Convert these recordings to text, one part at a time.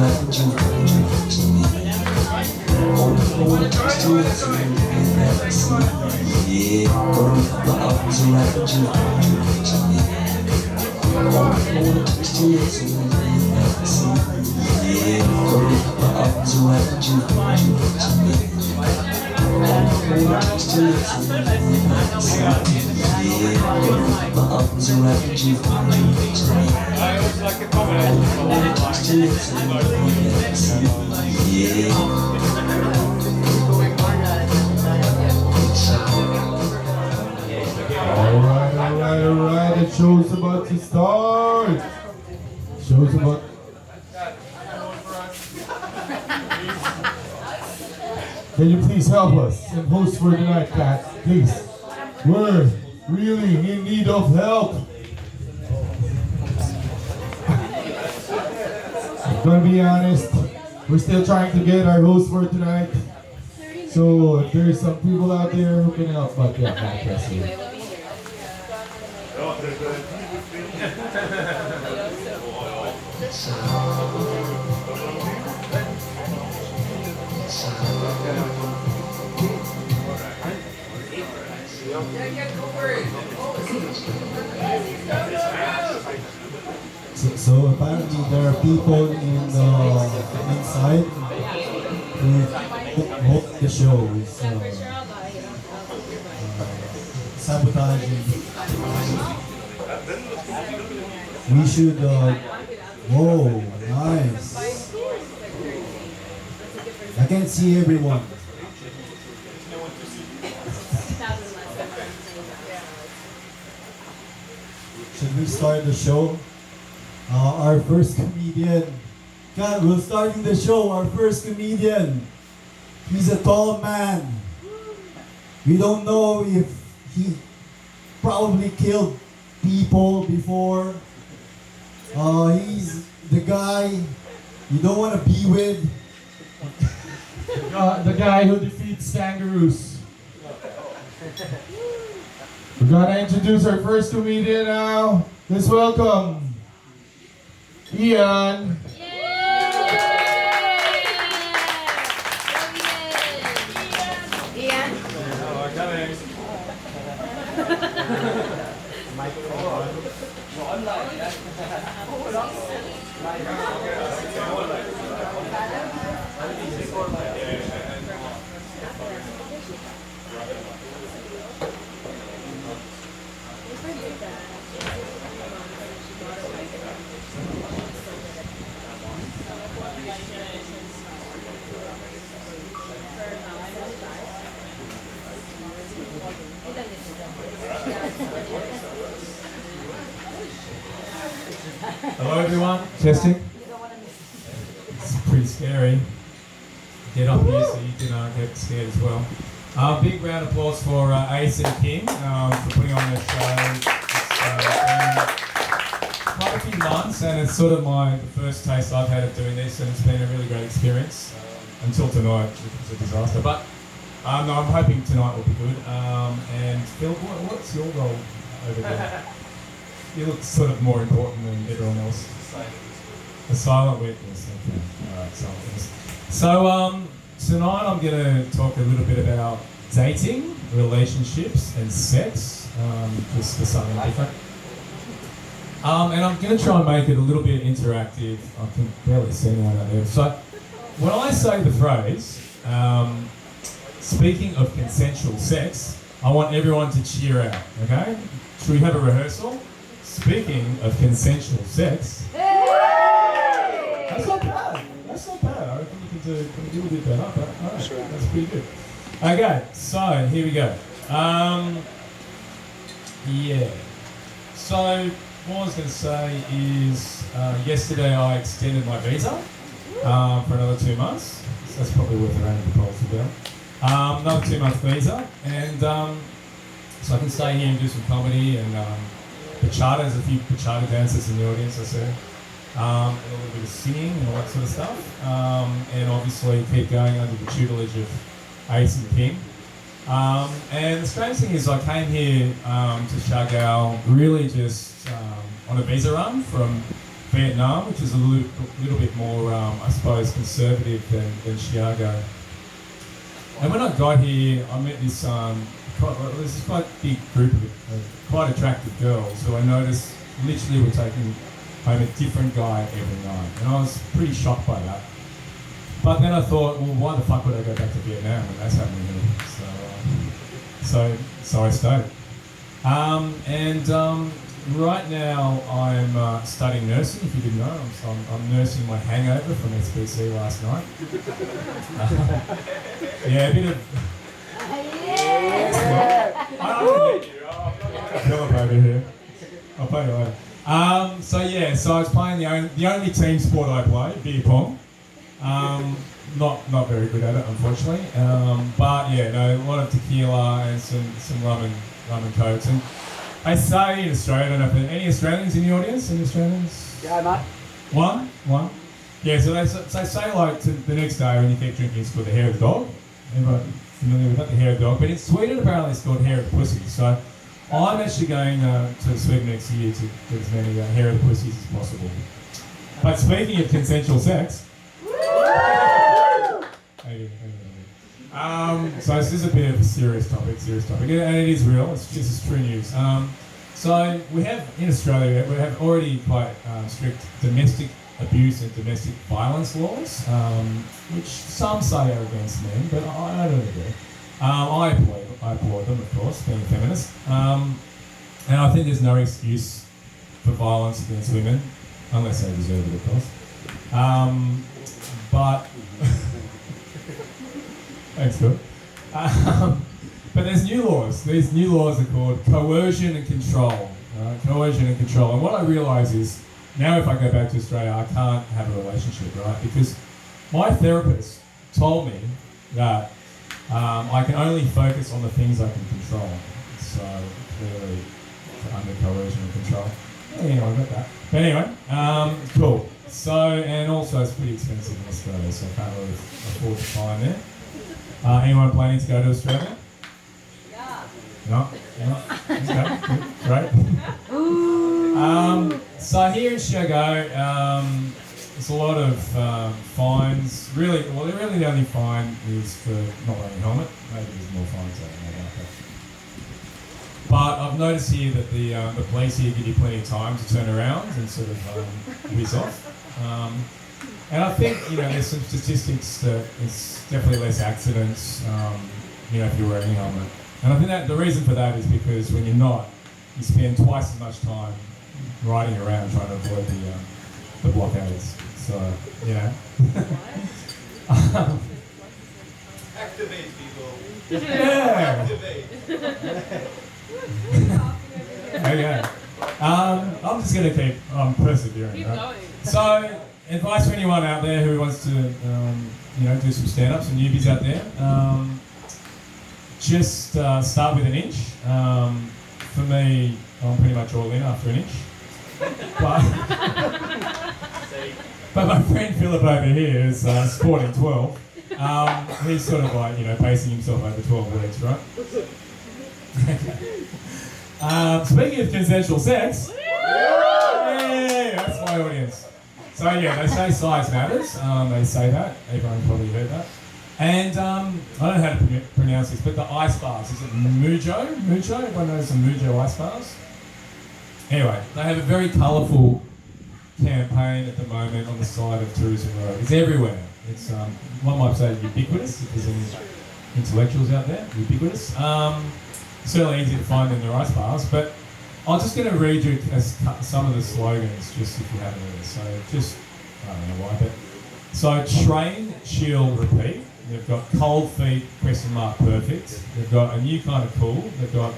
Alright, the show's about to start. Show's about. Can you please help us and host for tonight, Kat? Please. We're really in need of help. I'm gonna be honest, we're still trying to get our host for tonight. So if there's some people out there who can help, but yeah, not possible. So apparently there are people in the inside who hope the show is sabotaging. We should whoa, nice. I can't see everyone. Should we start the show? Our first comedian. God, we're starting the show. Our first comedian. He's a tall man. We don't know if he probably killed people before. He's the guy you don't want to be with. The guy who defeats kangaroos. We're gonna introduce our first comedian now. Let's welcome Ian. Ian? Hello everyone, testing. It's pretty scary. Get up here so you can get scared as well. Big round of applause for Ace and Kim for putting on this show. It's been quite a few months and it's sort of the first taste I've had of doing this and it's been a really great experience until tonight, which was a disaster. But no, I'm hoping tonight will be good. And Phil, what's your role over there? You look sort of more important than everyone else. A silent witness. Okay. Alright, silent witness. So tonight I'm going to talk a little bit about dating, relationships and sex, just for something different. And I'm going to try and make it a little bit interactive. I can barely see anyone out there. So when I say the phrase, speaking of consensual sex, I want everyone to cheer out, okay? Should we have a rehearsal? Speaking of consensual sex, that's not bad. That's not bad. I reckon you can do a bit better. But all right, that's pretty good. Okay, so here we go. Yeah. So what I was going to say is, yesterday I extended my visa for another 2 months. So that's probably worth a round of applause for that. Another 2-month visa, and so I can stay here and do some comedy and. Bachata, there's a few bachata dancers in the audience, I see. And a little bit of singing and all that sort of stuff. And obviously keep going under the tutelage of Ace and Kim. And the strange thing is I came here to Chagall really just on a visa run from Vietnam, which is a little bit more, I suppose, conservative than Chicago. And when I got here, I met this quite big group of quite attractive girls who I noticed literally were taking home a different guy every night, and I was pretty shocked by that. But then I thought, well, why the fuck would I go back to Vietnam when that's happening here? So I stayed. Right now I'm studying nursing. If you didn't know, I'm nursing my hangover from SBC last night. Yeah, a bit of. I don't need you. I've got Philip over here. I'll play you later. So I was playing the only team sport I play, beer pong. Not very good at it, unfortunately. But yeah, no, a lot of tequila and some rum and cokes. And I say in Australia, I don't know if there are any Australians in the audience. Any Australians? Yeah, mate. One. Yeah, so they say like to the next day when you keep drinking, it's called the hair of the dog. Everybody familiar with that, the hair of the dog? But in Sweden, apparently it's called hair of the pussy. So I'm actually going to Sweden next year to get as many hair of the pussies as possible. But speaking of consensual sex, so this is a bit of a serious topic, and it is real. It's true news. So we have in Australia, we have already quite strict domestic abuse and domestic violence laws, which some say are against men, but I don't agree. I applaud them, of course, being a feminist. And I think there's no excuse for violence against women, unless they deserve it, of course. But thanks, Phil. But there's new laws. These new laws are called coercion and control. Coercion and control. And what I realise is, now if I go back to Australia, I can't have a relationship, right? Because my therapist told me that I can only focus on the things I can control. So clearly, under coercion and control. Yeah, I got that. But anyway, cool. So, and also it's pretty expensive in Australia, so I can't really afford to fly in there. Anyone planning to go to Australia? Yeah. No? Okay, good, great. So here in Chicago, there's a lot of fines. Really, the only fine is for not wearing a helmet. Maybe there's more fines, I don't know about that. But I've noticed here that the police here give you plenty of time to turn around and sort of whiz off. And I think, there's some statistics that it's definitely less accidents, if you're wearing a helmet. And I think that the reason for that is because when you're not, you spend twice as much time riding around trying to avoid the blockades. So, Activate, people. Yeah. Activate. Okay. I'm just going to keep persevering. Keep Right? going. So, advice for anyone out there who wants to, do some stand-ups and newbies out there. Just start with an inch. For me, I'm pretty much all in after an inch. But my friend Philip over here is sporting 12. He's sort of like, pacing himself over 12 weeks, right? Speaking of consensual sex, yeah, that's my audience. So yeah, they say size matters. They say that. Everyone probably heard that. And I don't know how to pronounce this, but the ice bars, is it Mujo? Mujo? Everyone knows the Mujo ice bars? Anyway, they have a very colourful campaign at the moment on the side of Tourism Road. It's everywhere. It's, one might say ubiquitous, if there's any intellectuals out there, ubiquitous. Certainly easy to find in their ice bars, but I'm just going to read you some of the slogans, just if you haven't heard. So just, I don't know why, but so train, chill, repeat. They've got cold feet, perfect. They've got a new kind of cool. They've got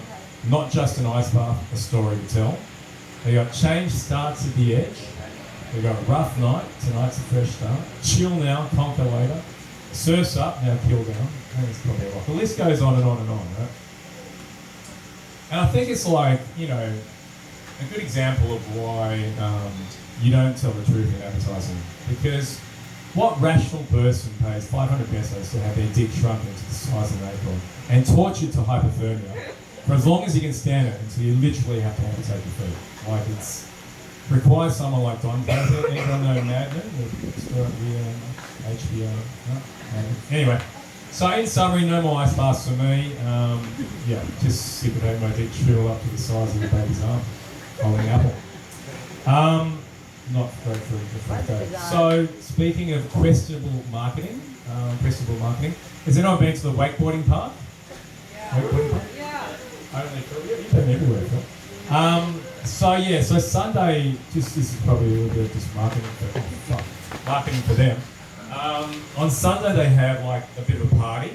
not just an ice bath, a story to tell. They've got change starts at the edge. They've got rough night, tonight's a fresh start. Chill now, conquer later. Surf's up, now kill down. I think it's probably a lot. The list goes on and on and on, right? And I think it's like, a good example of why you don't tell the truth in advertising. Because what rational person pays 500 pesos to have their dick shrunken to the size of an acorn and tortured to hypothermia for as long as you can stand it until you literally have to amputate your feet? Like, requires someone like Don Draper. Anyone know Mad Men? HBO. No? Anyway, so in summary, no more ice baths for me. Yeah, just sip it over my dick, shrivel up to the size of the baby's arm, holding an apple. Not great for the fact that. So speaking of questionable marketing, has anyone been to the wakeboarding park? Yeah. Wakeboarding park? Yeah. You've been everywhere, Phil. So Sunday, this is probably a little bit of just marketing for them. On Sunday they have like a bit of a party.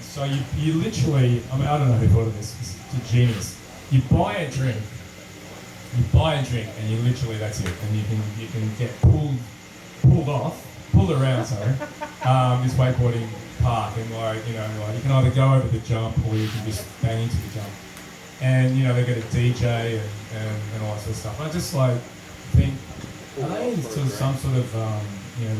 So you literally, I don't know who thought of this, it's genius. You buy a drink, and you literally, that's it. And you can get pulled around, this wakeboarding park, and you can either go over the jump or you can just bang into the jump. And they've got a DJ and all that sort of stuff. I just think, are they in some sort of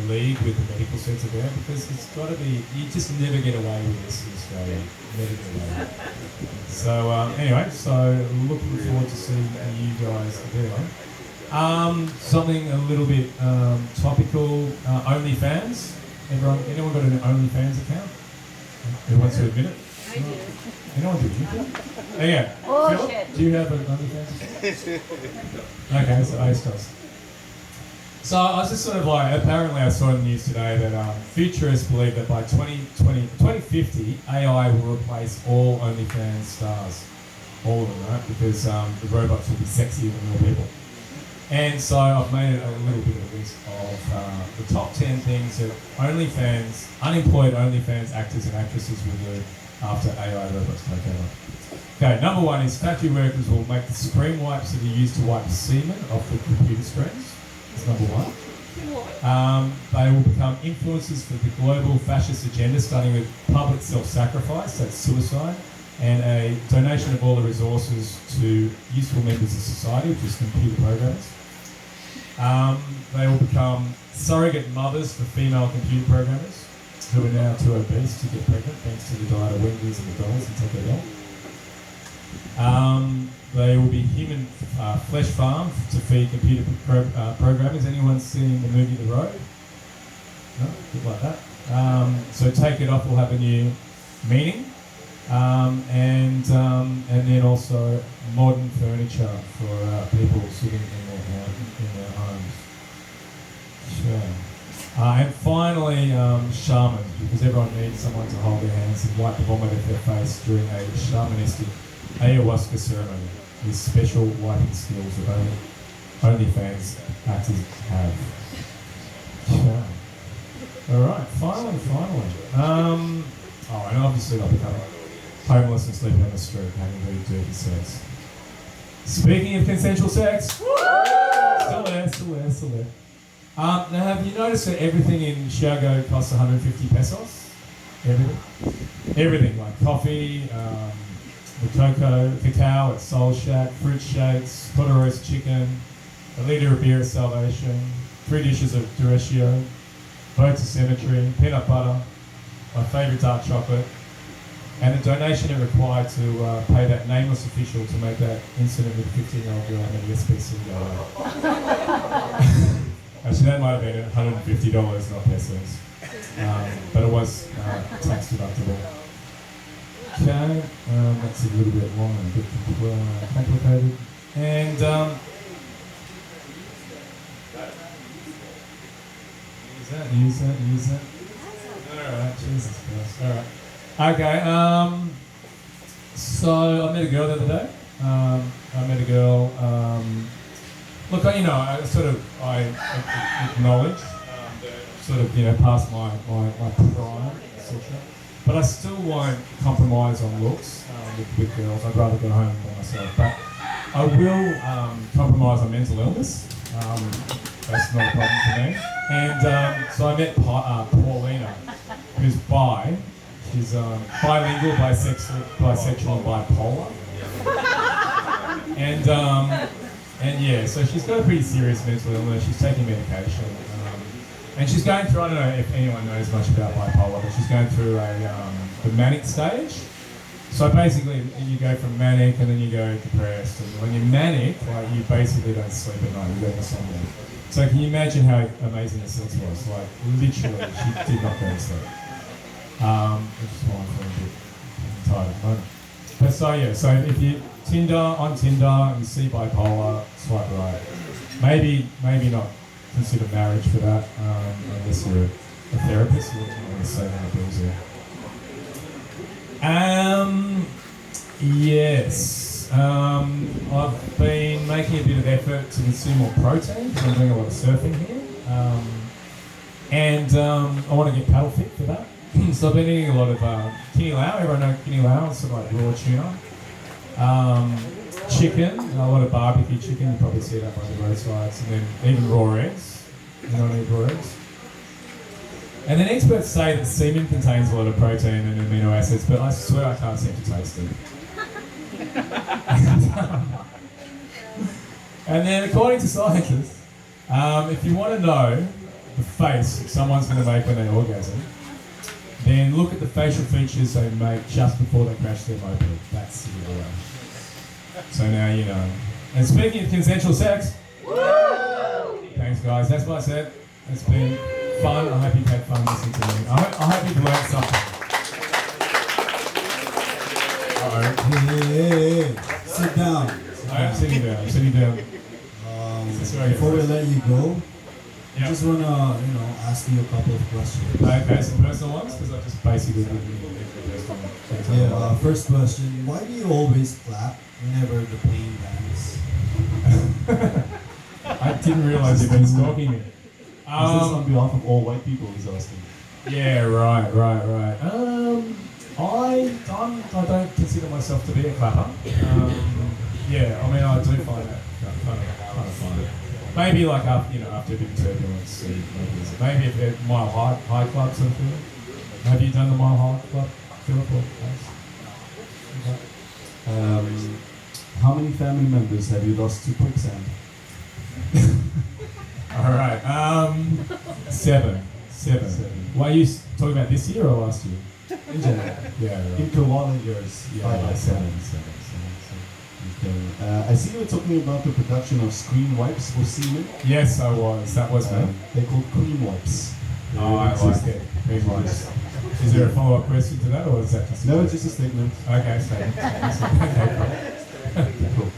league with the medical centre there? Because it's got to be, you just never get away with this in Australia. Never get away with it. So anyway, looking forward to seeing you guys there. Something a little bit topical. OnlyFans. Anyone got an OnlyFans account? Who wants to admit it? I do. Anyone do it? Oh yeah. Oh, Phil, do you have an OnlyFans account? Okay, so Ace does. So I was just apparently I saw in the news today that futurists believe that by 2050, AI will replace all OnlyFans stars. All of them, right? Because the robots will be sexier than real people. And so I've made a little bit of a list of the top 10 things that unemployed OnlyFans actors and actresses will do after AI robots take over. Okay, number one is factory workers will make the screen wipes that are used to wipe semen off the computer screens. That's number one. They will become influencers for the global fascist agenda, starting with public self-sacrifice, that's suicide, and a donation of all the resources to useful members of society, which is computer programmers. They will become surrogate mothers for female computer programmers who are now too obese to get pregnant, thanks to the diet of Wendy's and McDonald's and Taco Bell. They will be human flesh farmed to feed computer programmers. Anyone seen the movie The Road? No? Good like that. So Take It Off will have a new meaning. And then also modern furniture for people sitting in their homes. Sure. And finally, shamans, because everyone needs someone to hold their hands and wipe the vomit off their face during a shamanistic ayahuasca ceremony with special wiping skills that only OnlyFans actors have. Sure. Alright, finally. And obviously they'll become homeless and sleeping on the street, having very dirty sex. Speaking of consensual sex, still there. Now, have you noticed that everything in Chicago costs 150 pesos? Everything, like coffee, the cacao at Soul Shack, fruit shakes, pot of roast chicken, a litre of beer at Salvation, 3 dishes of Dureccio, boats of Cemetery, peanut butter, my favourite dark chocolate, and the donation it required to pay that nameless official to make that incident with a 15-year-old girl in the SPC go away. Actually, that might have been $150, not pesos. But it was tax deductible. Okay, that's a little bit long and a bit complicated. And use that. Alright, Jesus Christ. Alright. Okay, so I met a girl the other day. Look, I acknowledge past my prime, etc. But I still won't compromise on looks with girls. I'd rather go home by myself. But I will compromise on mental illness. That's not a problem for me. And so I met Paulina, who's bi. She's bilingual, bisexual, and bipolar. And yeah, so she's got a pretty serious mental illness. She's taking medication. And she's going through, I don't know if anyone knows much about bipolar, but she's going through the manic stage. So basically, you go from manic and then you go depressed. And when you're manic, like you basically don't sleep at night. You go to insomnia. So can you imagine how amazing the sex was? Like literally, she did not go to sleep. Which is why I'm feeling a bit tired at the moment. But so yeah, so if you on Tinder and you see bipolar, swipe right. Maybe not consider marriage for that, unless you're a therapist. You wouldn't want to say that bills here. Yes. I've been making a bit of effort to consume more protein because I'm doing a lot of surfing here. And I want to get paddle fit for that. So I've been eating a lot of kini lau. Everyone know kini lau? It's sort of like raw tuna. Chicken, a lot of barbecue chicken. You probably see that by the roadsides. And then even raw eggs. You don't eat raw eggs. And then experts say that semen contains a lot of protein and amino acids, but I swear I can't seem to taste it. And then according to scientists, if you want to know the face someone's going to make when they orgasm, then look at the facial features they make just before they crash their moped. That's the way. So now you know. And speaking of consensual sex, thanks guys, that's what I said. It's been fun. I hope you've had fun listening to me. I hope you've learned something. Hey, sit down. I'm sitting down. Before we let you go, I Yeah. just wanna, ask you a couple of questions. Okay, some personal ones, because I just basically did the first one. Yeah. First question: why do you always clap whenever the plane lands? I didn't realise you've been stalking me. Is this on behalf of all white people, he's asking? Yeah, right. I don't consider myself to be a clapper. Yeah, I mean, I do find that kind of fun. Maybe like after a bit of turbulence, maybe a Mile High Club sort of thing. Have you done the Mile High Club, Philip? How many family members have you lost to quicksand? All right, 7. Why are you talking about this year or last year? In general. Yeah, right. In koala years. Yeah, 5 by 7. Okay. I see you were talking about the production of screen wipes for semen. Yes, I was. That was me. They're called cream wipes. Oh, I like it. Very nice. Is there a follow-up question to that, or is that just... No, it's just a statement. Okay, statement. Okay, Cool.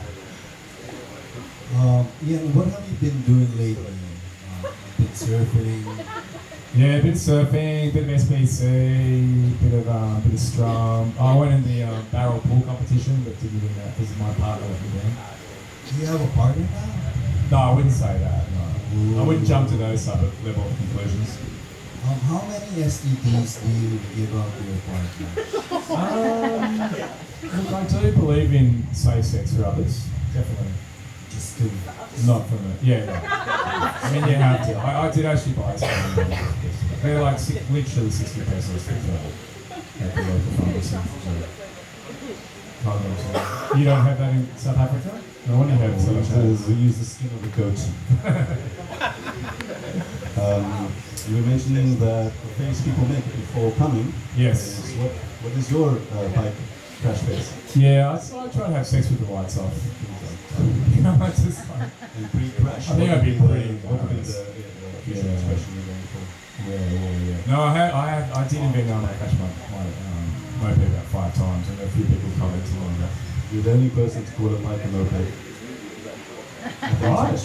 Ian, what have you been doing lately? Been surfing. Yeah, a bit of surfing, a bit of SBC, bit of Strum. I went in the barrel pool competition, but didn't win that because my partner let me down. Do you have a partner now? No, I wouldn't say that. No, I wouldn't jump to those type of level of conclusions. How many STDs do you give up to your partner? Look, I do believe in safe sex for others, definitely. Just two. Not from it. Yeah, no. I mean, you have to. I did actually buy some. They're like literally 60 pesos for example, at the local pharmacy. You don't have that in South Africa? No one have it in South Africa. We use the skin of the goat. You were mentioning that the face people make before coming. Yes. Is what is your bike crash face? Yeah, I try to have sex with the lights off. You know, it's just like... And pre-crash? I think I'd be pretty What would be nice. the facial expression you're going for? Yeah. No, I did invent I crashed my moped about 5 times, and a few people commented on that. You're the only person to call a bike a moped. Right?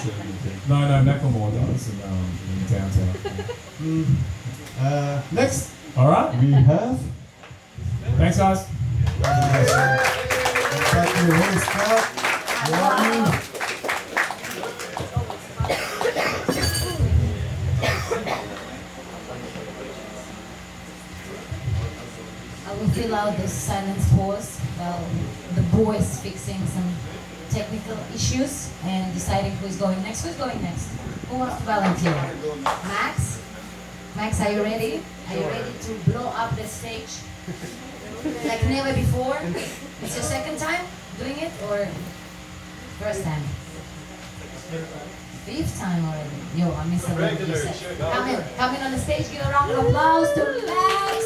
No, Macklemore does in downtown. Next, All right. we have Thanks, guys. Back to your host, Scott. I will fill out this silence pause while the boys fixing some technical issues and deciding who's going next. Who's going next? Who wants to volunteer? Max? Max, are you ready? Are you ready to blow up the stage like never before? It's your second time doing it or first time? 5th time already. Yo, I missed a lot of you said. Come in on the stage. Give a round of applause to Max.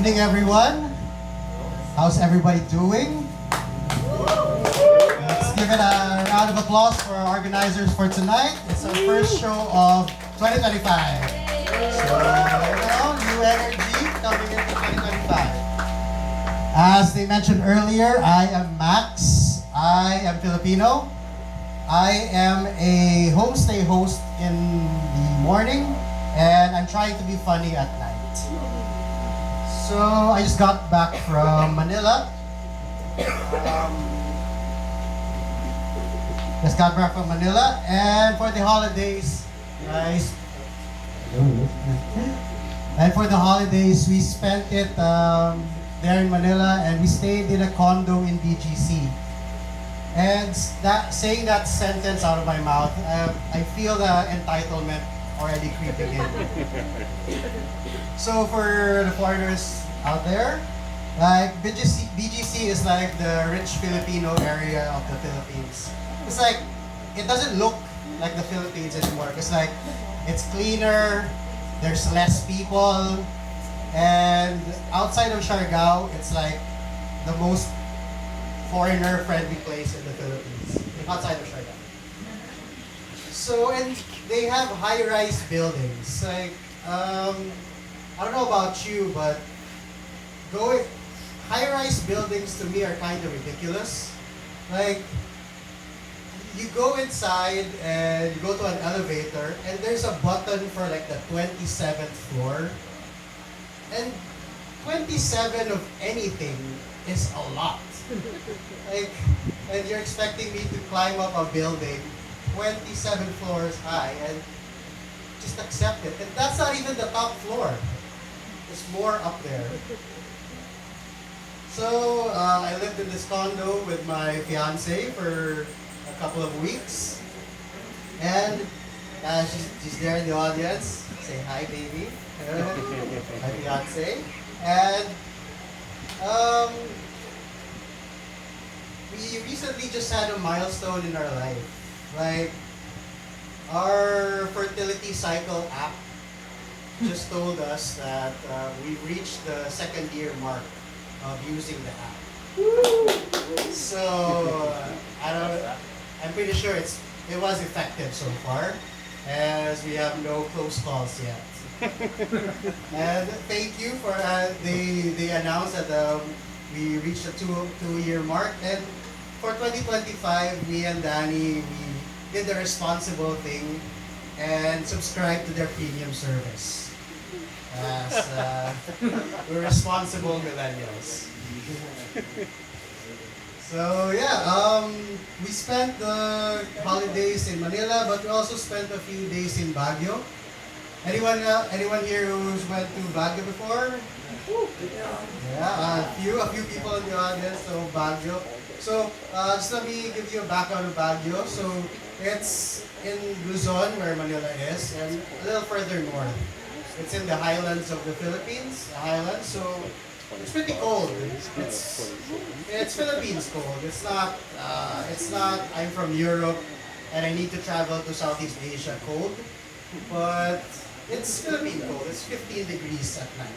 evening, everyone. How's everybody doing? Let's give it a round of applause for our organizers for tonight. It's our first show of 2025. So, new energy coming into 2025. As they mentioned earlier, I am Max. I am Filipino. I am a homestay host in the morning, and I'm trying to be funny at night. So I just got back from Manila. Just got back from Manila, and for the holidays, guys. And for the holidays, we spent it there in Manila, and we stayed in a condo in BGC. And saying that sentence out of my mouth, I feel the entitlement already creeping in. So for the foreigners out there, like BGC is like the rich Filipino area of the Philippines. It's like, it doesn't look like the Philippines anymore. It's like, it's cleaner, there's less people, and outside of Siargao, it's like the most foreigner-friendly place in the Philippines, outside of Siargao. So, and they have high-rise buildings. Like, I don't know about you, but high-rise buildings to me are kind of ridiculous. Like, you go inside and you go to an elevator, and there's a button for like the 27th floor. And 27 of anything is a lot. Like, and you're expecting me to climb up a building 27 floors high and just accept it. And that's not even the top floor. There's more up there. So I lived in this condo with my fiance for a couple of weeks. And she's there in the audience. Say hi, baby. My fiance. And we recently just had a milestone in our life. Like, our fertility cycle app just told us that we reached the second year mark of using the app. So I'm pretty sure it was effective so far, as we have no close calls yet. And thank you for they announced that we reached a two-year mark, and for 2025, me and Danny, we did the responsible thing and subscribed to their premium service. As we're responsible millennials. So yeah, we spent the holidays in Manila, but we also spent a few days in Baguio. Anyone here who's went to Baguio before? Yeah, a few people in the audience. So Baguio. So just let me give you a background of Baguio. So it's in Luzon, where Manila is, and a little further north. It's in the highlands of the Philippines, the highlands. So it's pretty cold. It's Philippines cold. It's not. I'm from Europe, and I need to travel to Southeast Asia cold, but it's Philippine cold. It's 15 degrees at night.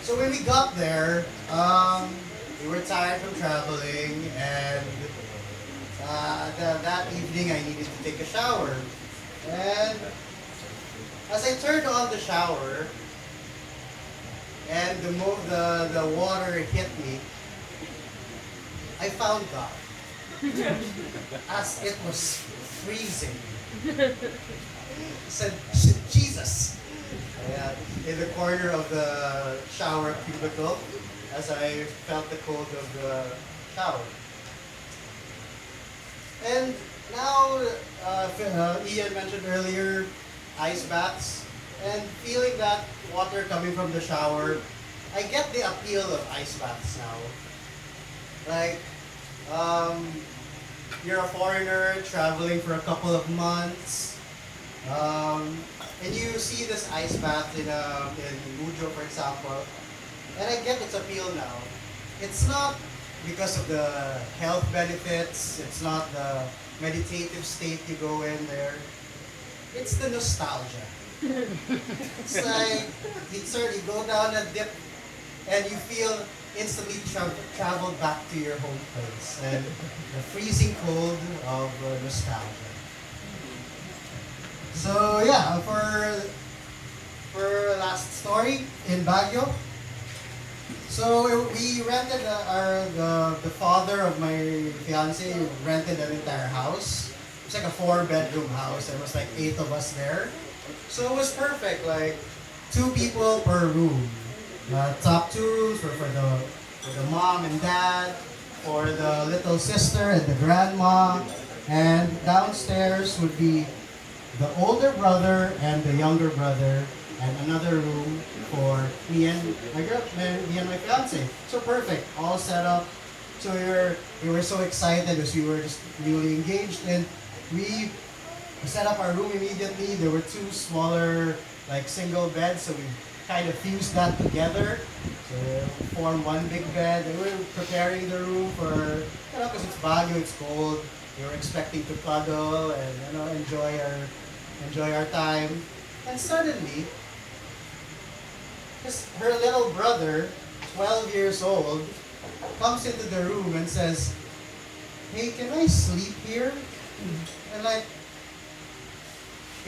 So when we got there, we were tired from traveling, and that evening I needed to take a shower. And as I turned on the shower, and the water hit me, I found God. As it was freezing. I said, Jesus! In the corner of the shower cubicle, as I felt the cold of the shower. And now, Ian mentioned earlier, ice baths, and feeling that water coming from the shower, I get the appeal of ice baths now. Like, you're a foreigner traveling for a couple of months, and you see this ice bath in Mujo, for example, and I get its appeal now. It's not because of the health benefits, it's not the meditative state you go in there. It's the nostalgia. It's like you go down a dip and you feel instantly traveled back to your home place and the freezing cold of nostalgia. So yeah, for last story in Baguio. So we rented the father of my fiance rented an entire house. It's like a 4-bedroom house. There was like 8 of us there. So it was perfect, like 2 people per room. Top 2 rooms were for the mom and dad, for the little sister and the grandma, and downstairs would be the older brother and the younger brother, and another room for me and me and my fiance. So perfect, all set up. So we were so excited because we were just newly engaged, and we set up our room immediately. There were 2 smaller, like single beds, so we kind of fused that together. So form one big bed. And we were preparing the room for, because it's Baguio, it's cold. We were expecting to cuddle and enjoy our time. And suddenly, her little brother, 12 years old, comes into the room and says, "Hey, can I sleep here?" And like,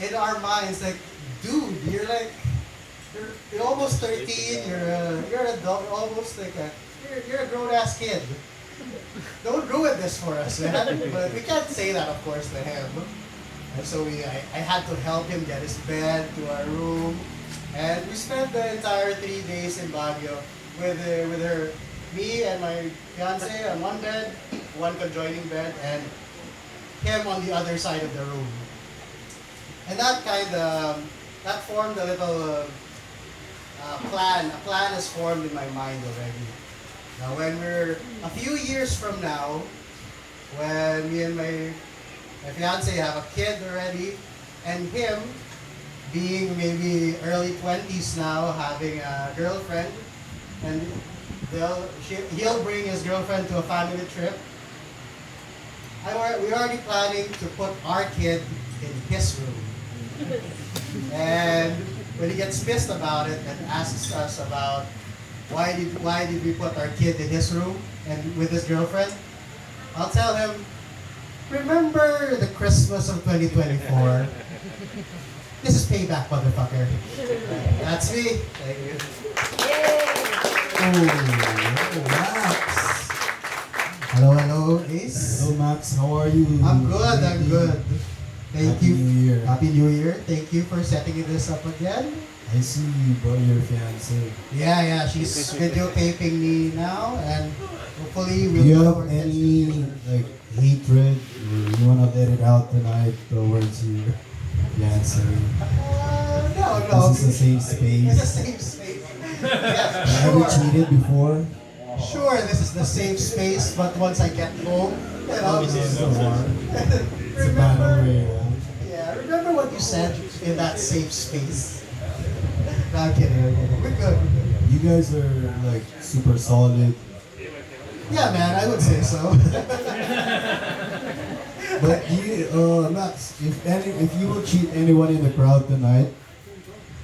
in our minds, like, dude, you're almost 13, you're an adult, almost like you're a grown ass kid. Don't ruin this for us, man. But we can't say that, of course, to him. And so I had to help him get his bed to our room, and we spent the entire 3 days in Baguio with me and my fiance on one bed, one conjoining bed, and him on the other side of the room. And that formed a little plan. A plan is formed in my mind already. Now, when we're a few years from now, when me and my fiance have a kid already, and him being maybe early 20s now, having a girlfriend, and he'll bring his girlfriend to a family trip. We're already planning to put our kid in his room. And when he gets pissed about it and asks us about why did we put our kid in his room and with his girlfriend, I'll tell him, remember the Christmas of 2024? This is payback, motherfucker. That's me. Thank you. Oh, Max. Hello, Ace. Hello, Max. How are you? I'm good. Thank Happy you. New Year. Happy New Year. Thank you for setting this up again. I see you brought your fiance. Yeah, she's videotaping me now, and hopefully Do we'll you do have our any hatred, or you wanna let it out tonight towards your fiance? No. This is a safe space. It's a safe space. Yeah, Have you sure. cheated before? Sure, this is the safe space, but once I get home, This is the one. It's a battle remember, royale. yeah, remember what you said in that safe space. No, I'm kidding. We're good. You guys are like super solid. Yeah, man, I would say so. But Max, if you will cheat anyone in the crowd tonight,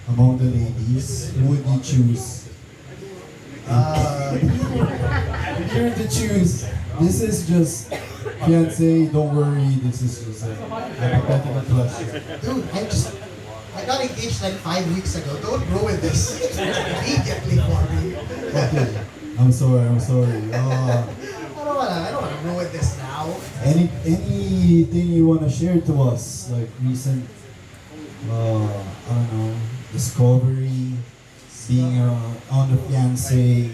among the ladies, who would you choose? If you're to choose, this is just fiance. Don't worry, this is just a hypothetical question. Dude, I got engaged like 5 weeks ago. Don't ruin this immediately for me. Okay, I'm sorry. I don't wanna ruin this now. Anything you wanna share to us, like recent, I don't know, discovery, being on the fiance,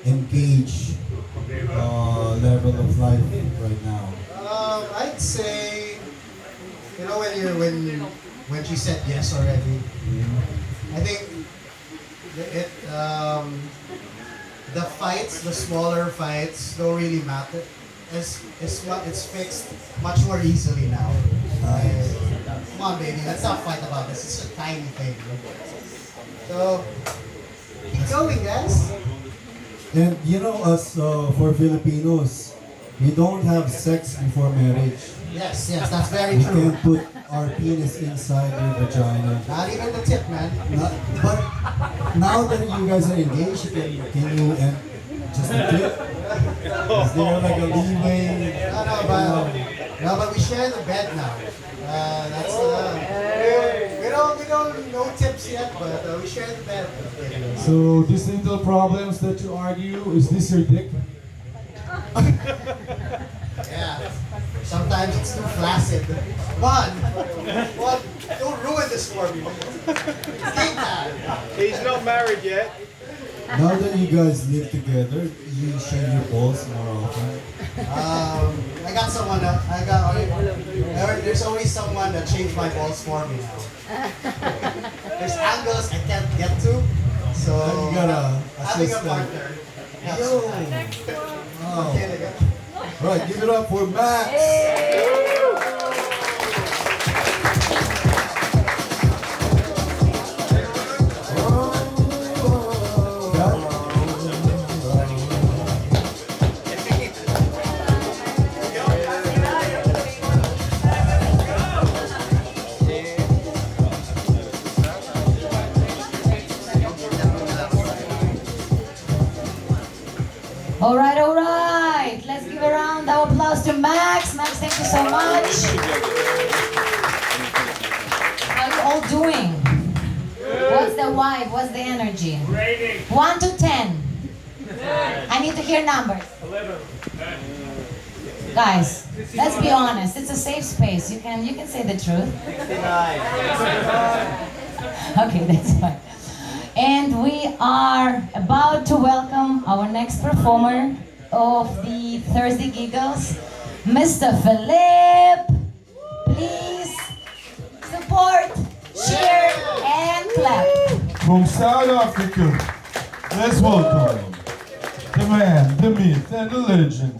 engaged, level of life right now. I'd say, when she said yes already, I think the fights, the smaller fights, don't really matter. It's fixed much more easily now. Come on, baby, let's not fight about this. It's a tiny thing. So keep going, guys. And us for Filipinos, we don't have sex before marriage. Yes, that's very We true. can't put our penis inside your vagina. Not even the tip, man. But now that you guys are engaged, can you end just a tip? Is there like a leeway? No, but we share the bed now. That's we don't no tips yet, but we share the bed. So these little problems that you argue, is this your dick? Yeah. Sometimes it's too flaccid. One, don't ruin this for me. Take that. He's not married yet. Now that you guys live together, you shave your balls more often. I got someone there's always someone that changed my balls for me now. There's angles I can't get to, so You gotta having a assist them. partner. helps Yo! with that. Wow. Okay. Right, give it up for Max! All right. Let's give a round of applause to Max. Max, thank you so much. How are you all doing? What's the vibe? What's the energy? 1 to 10. I need to hear numbers. 11. Guys, let's be honest. It's a safe space. You can say the truth. 69. Okay, that's fine. And we are about to welcome our next performer of the Thursday Giggles, Mr. Philip. Please support, cheer, and clap. From South Africa, let's welcome the man, the myth, and the legend.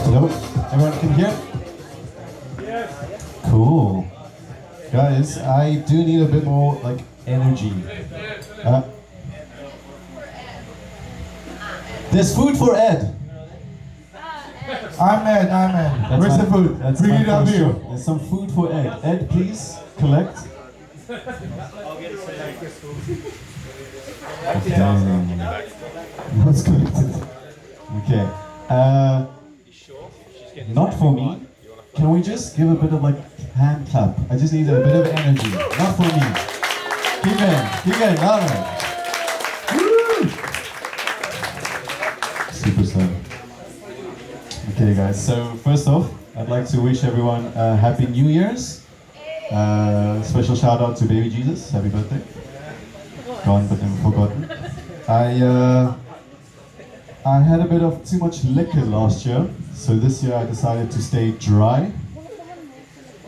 Hello? Everyone can hear? Cool. Guys, I do need a bit more like energy. There's food for Ed. I'm Ed. Where's the food? That's Bring my it up first here. job. There's some food for Ed. Ed, please collect. Damn. What's collected? Okay. Not for me. Can we just give a bit of like hand clap? I just need a bit of energy. Not for me. Keep going, louder. Woo! Superstar. Okay, guys. So first off, I'd like to wish everyone a happy New Year's. Special shout out to baby Jesus. Happy birthday. Gone but never forgotten. I had a bit of too much liquor last year, so this year I decided to stay dry.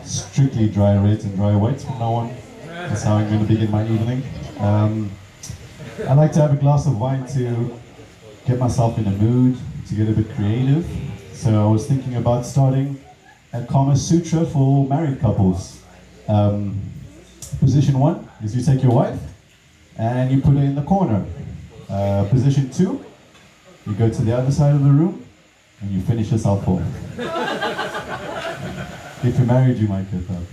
Strictly dry reds and dry whites from now on. That's how I'm going to begin my evening. I like to have a glass of wine to get myself in the mood, to get a bit creative. So I was thinking about starting a Kama Sutra for married couples. Position 1 is you take your wife and you put her in the corner. Position 2, you go to the other side of the room and you finish yourself off. If you're married, you might get that.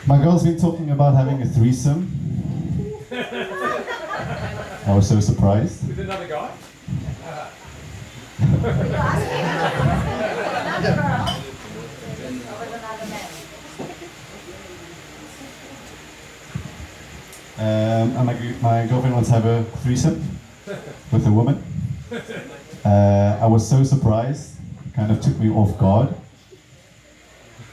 My girl's been talking about having a threesome. I was so surprised. With another guy? And my girlfriend wants to have a threesome with a woman. I was so surprised, it kind of took me off guard.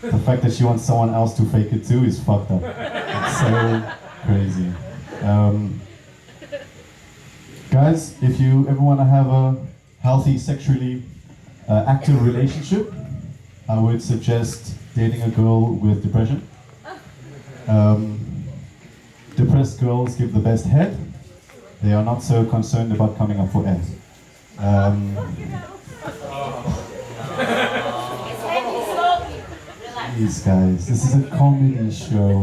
The fact that she wants someone else to fake it too is fucked up. It's so crazy. Guys, if you ever want to have a healthy, sexually active relationship, I would suggest dating a girl with depression. Depressed girls give the best head. They are not so concerned about coming up for air. Please, guys, this is a comedy show.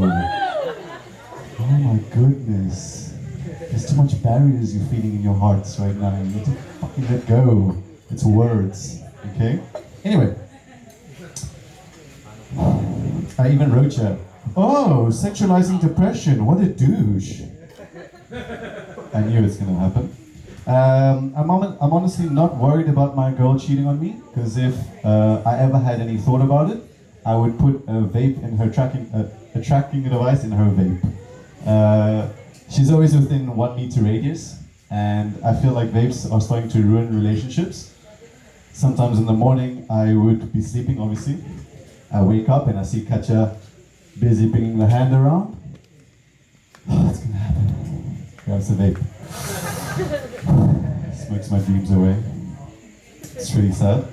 Oh my goodness. There's too much barriers you're feeling in your hearts right now. You need to fucking let go. It's words, okay? Anyway. I even wrote you. Oh, sexualizing depression. What a douche. I knew it's gonna happen. I'm honestly not worried about my girl cheating on me, because if I ever had any thought about it, I would put a vape in her a tracking device in her vape. She's always within 1 meter radius, and I feel like vapes are starting to ruin relationships. Sometimes in the morning, I would be sleeping, obviously. I wake up and I see Katja busy bringing the hand around. Oh, it's gonna happen. Grabs the vape. Smokes my dreams away. It's really sad.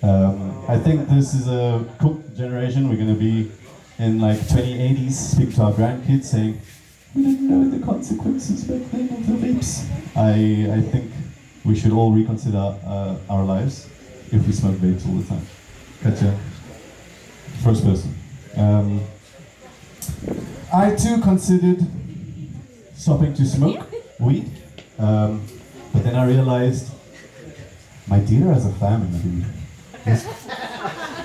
I think this is a cool generation. We're gonna be in like 2080s, speak to our grandkids saying, we didn't know the consequences back then of the vapes. I think we should all reconsider our lives if we smoke vapes all the time. Katja, first person. I too considered stopping to smoke weed, but then I realized my dealer has a family, dude. He has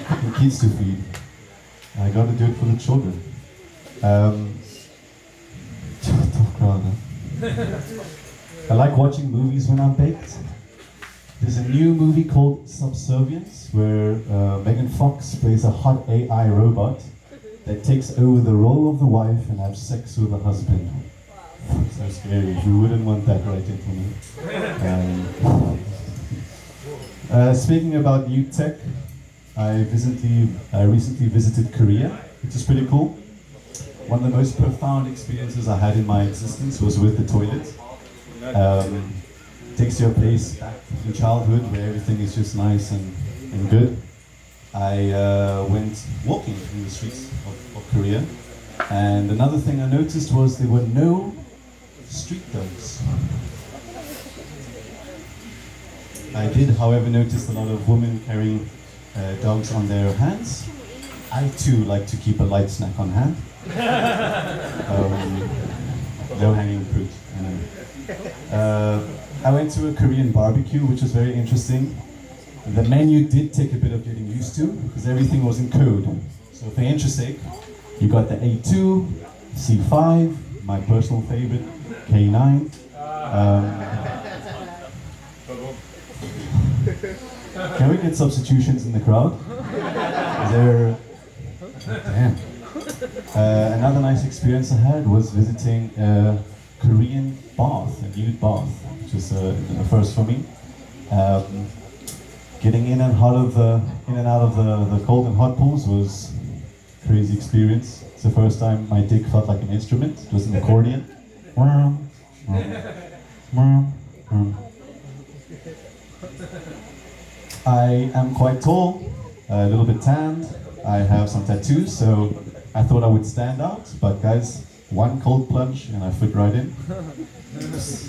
fucking kids to feed. I gotta do it for the children. I like watching movies when I'm baked. There's a new movie called Subservience where Megan Fox plays a hot AI robot that takes over the role of the wife and has sex with the husband. So scary. Who wouldn't want that, right, gentlemen? Speaking about new tech, I recently visited Korea, which is pretty cool. One of the most profound experiences I had in my existence was with the toilet. Takes you a place back in childhood where everything is just nice and good. I went walking in the streets of Korea, and another thing I noticed was there were no street dogs. I did, however, notice a lot of women carrying dogs on their hands. I too like to keep a light snack on hand. Low-hanging fruit. I went to a Korean barbecue, which was very interesting. The menu did take a bit of getting used to, because everything was in code. So for interest sake, you got the A2, C5, my personal favorite, K9. Can we get substitutions in the crowd? Is there... Damn. Another nice experience I had was visiting a Korean bath, a nude bath, which was a first for me. Getting in and out of the cold and hot pools was a crazy experience. It's the first time my dick felt like an instrument. It was an accordion. I am quite tall, a little bit tanned. I have some tattoos, so I thought I would stand out. But guys, one cold plunge and I fit right in. It's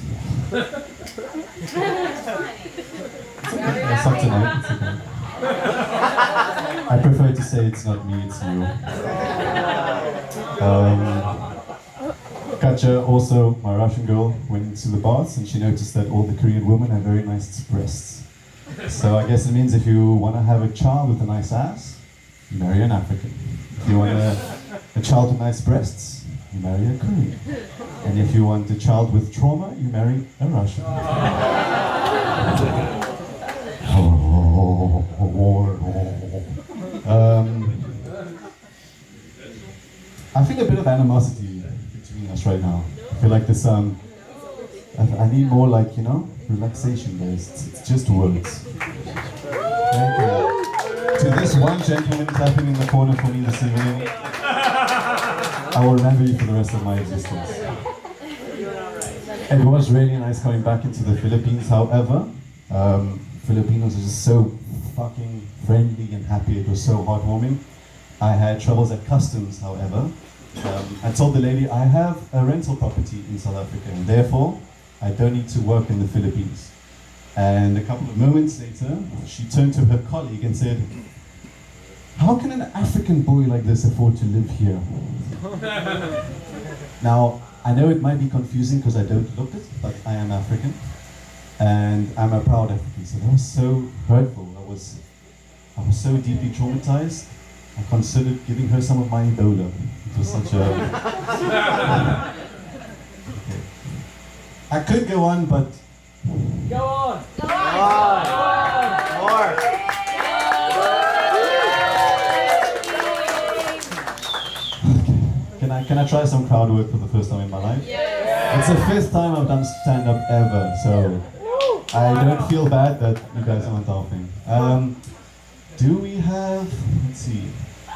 okay. I suck tonight. It's okay. I prefer to say it's not me, it's you. Katja, also my Russian girl, went into the baths and she noticed that all the Korean women have very nice breasts. So I guess it means if you want to have a child with a nice ass, you marry an African. If you want a child with nice breasts, you marry a Korean. And if you want a child with trauma, you marry a Russian. I feel a bit of animosity between us right now. I feel like this, I need more like, you know, relaxation guys. It's just words. Thank you. To this one gentleman clapping in the corner for me this evening, I will remember you for the rest of my existence. It was really nice coming back into the Philippines, however. Filipinos are just so fucking friendly and happy. It was so heartwarming. I had troubles at customs, however. I told the lady I have a rental property in South Africa and therefore I don't need to work in the Philippines. And a couple of moments later, she turned to her colleague and said, how can an African boy like this afford to live here? Now, I know it might be confusing because I don't look it, but I am African. And I'm a proud African, so that was so hurtful. I was so deeply traumatized. I considered giving her some of my Ebola. It was such a... Okay. I could go on, but... Go on! More. Can I try some crowd work for the first time in my life? Yeah. It's the fifth time I've done stand-up ever, so I don't feel bad that you guys aren't laughing. Do we have, let's see,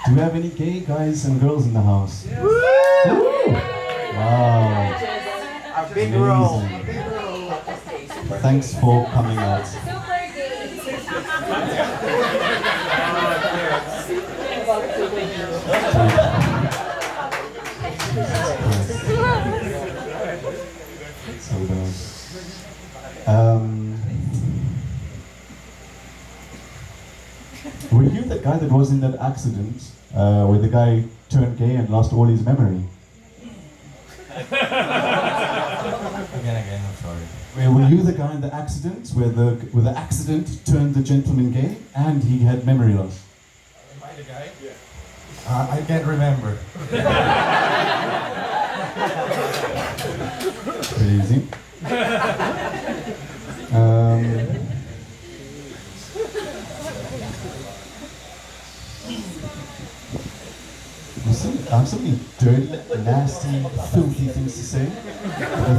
do we have any gay guys and girls in the house? Yes. Wow. A big roll. Amazing. Thanks for coming out. So, were you the guy that was in that accident where the guy turned gay and lost all his memory? Again, I'm sorry. Were you the guy in the accident where the accident turned the gentleman gay and he had memory loss? Am I the guy? Yeah. I can't remember. Crazy. I have so many dirty, nasty, filthy things to say. I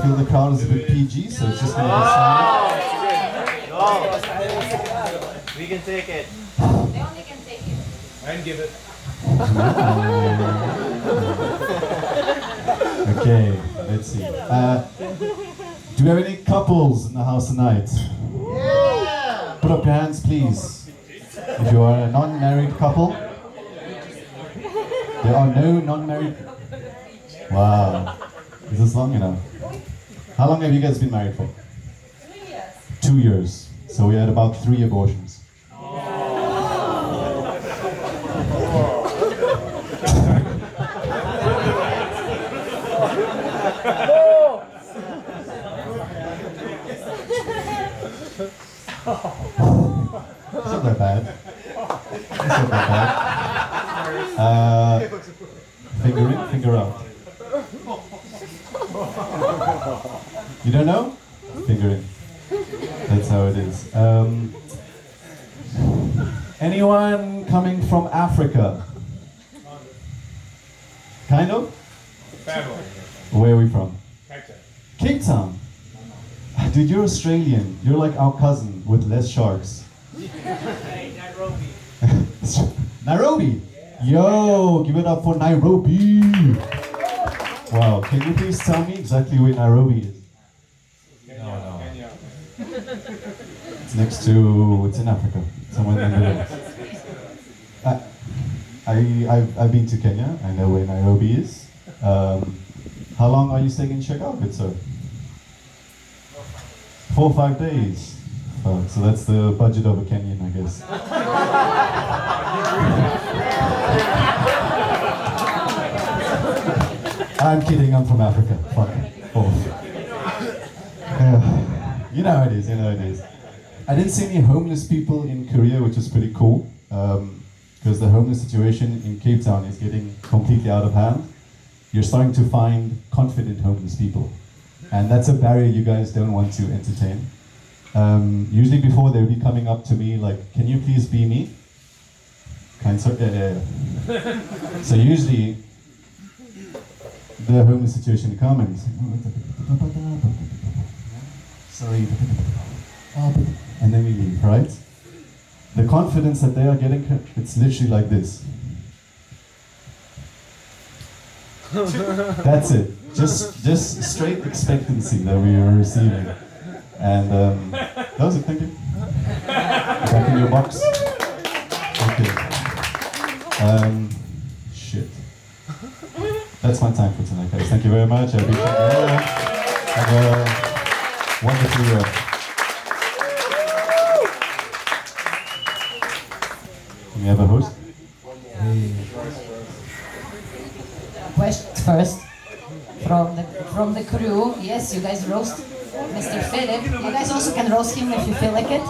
feel the crowd is a bit PG, so it's just going to be silent. We can take it. They only can take it. And give it. Okay, let's see. Do we have any couples in the house tonight? Yeah. Put up your hands, please. If you are a non-married couple. There are no non-married. Wow. Is this long enough? How long have you guys been married for? 2 years. 2 years. So we had about 3 abortions. It's not that bad. It's not that bad. Finger in, finger out. You don't know? Finger in. That's how it is. Anyone coming from Africa? Kind of? Where are we from? Cape Town. Dude, you're Australian. You're like our cousin with less sharks. Nairobi. Nairobi! Yo, give it up for Nairobi! Wow, can you please tell me exactly where Nairobi is? No. It's next to, it's in Africa, somewhere in the middle. I've been to Kenya, I know where Nairobi is. How long are you staying in Chicago, good sir? 4 or 5 days. Fuck, so that's the budget of a Kenyan, I guess. I'm kidding, I'm from Africa. Fuck off. You know how it is, you know how it is. I didn't see any homeless people in Korea, which is pretty cool. Because the homeless situation in Cape Town is getting completely out of hand. You're starting to find confident homeless people. And that's a barrier you guys don't want to entertain. Usually before they would be coming up to me like, can you please be me? Kind sort, yeah. So usually, the homeless situation come and say, sorry, and then we leave, right? The confidence that they are getting, it's literally like this. That's it. Just straight expectancy that we are receiving. And that was it, thank you. Back in your box. Okay. Shit. That's my time for tonight, guys. Thank you very much. I appreciate it. Have a wonderful year. Can we have a host? Questions first from the crew. Yes, you guys roast Mr. Philip. You guys also can roast him if you feel like it.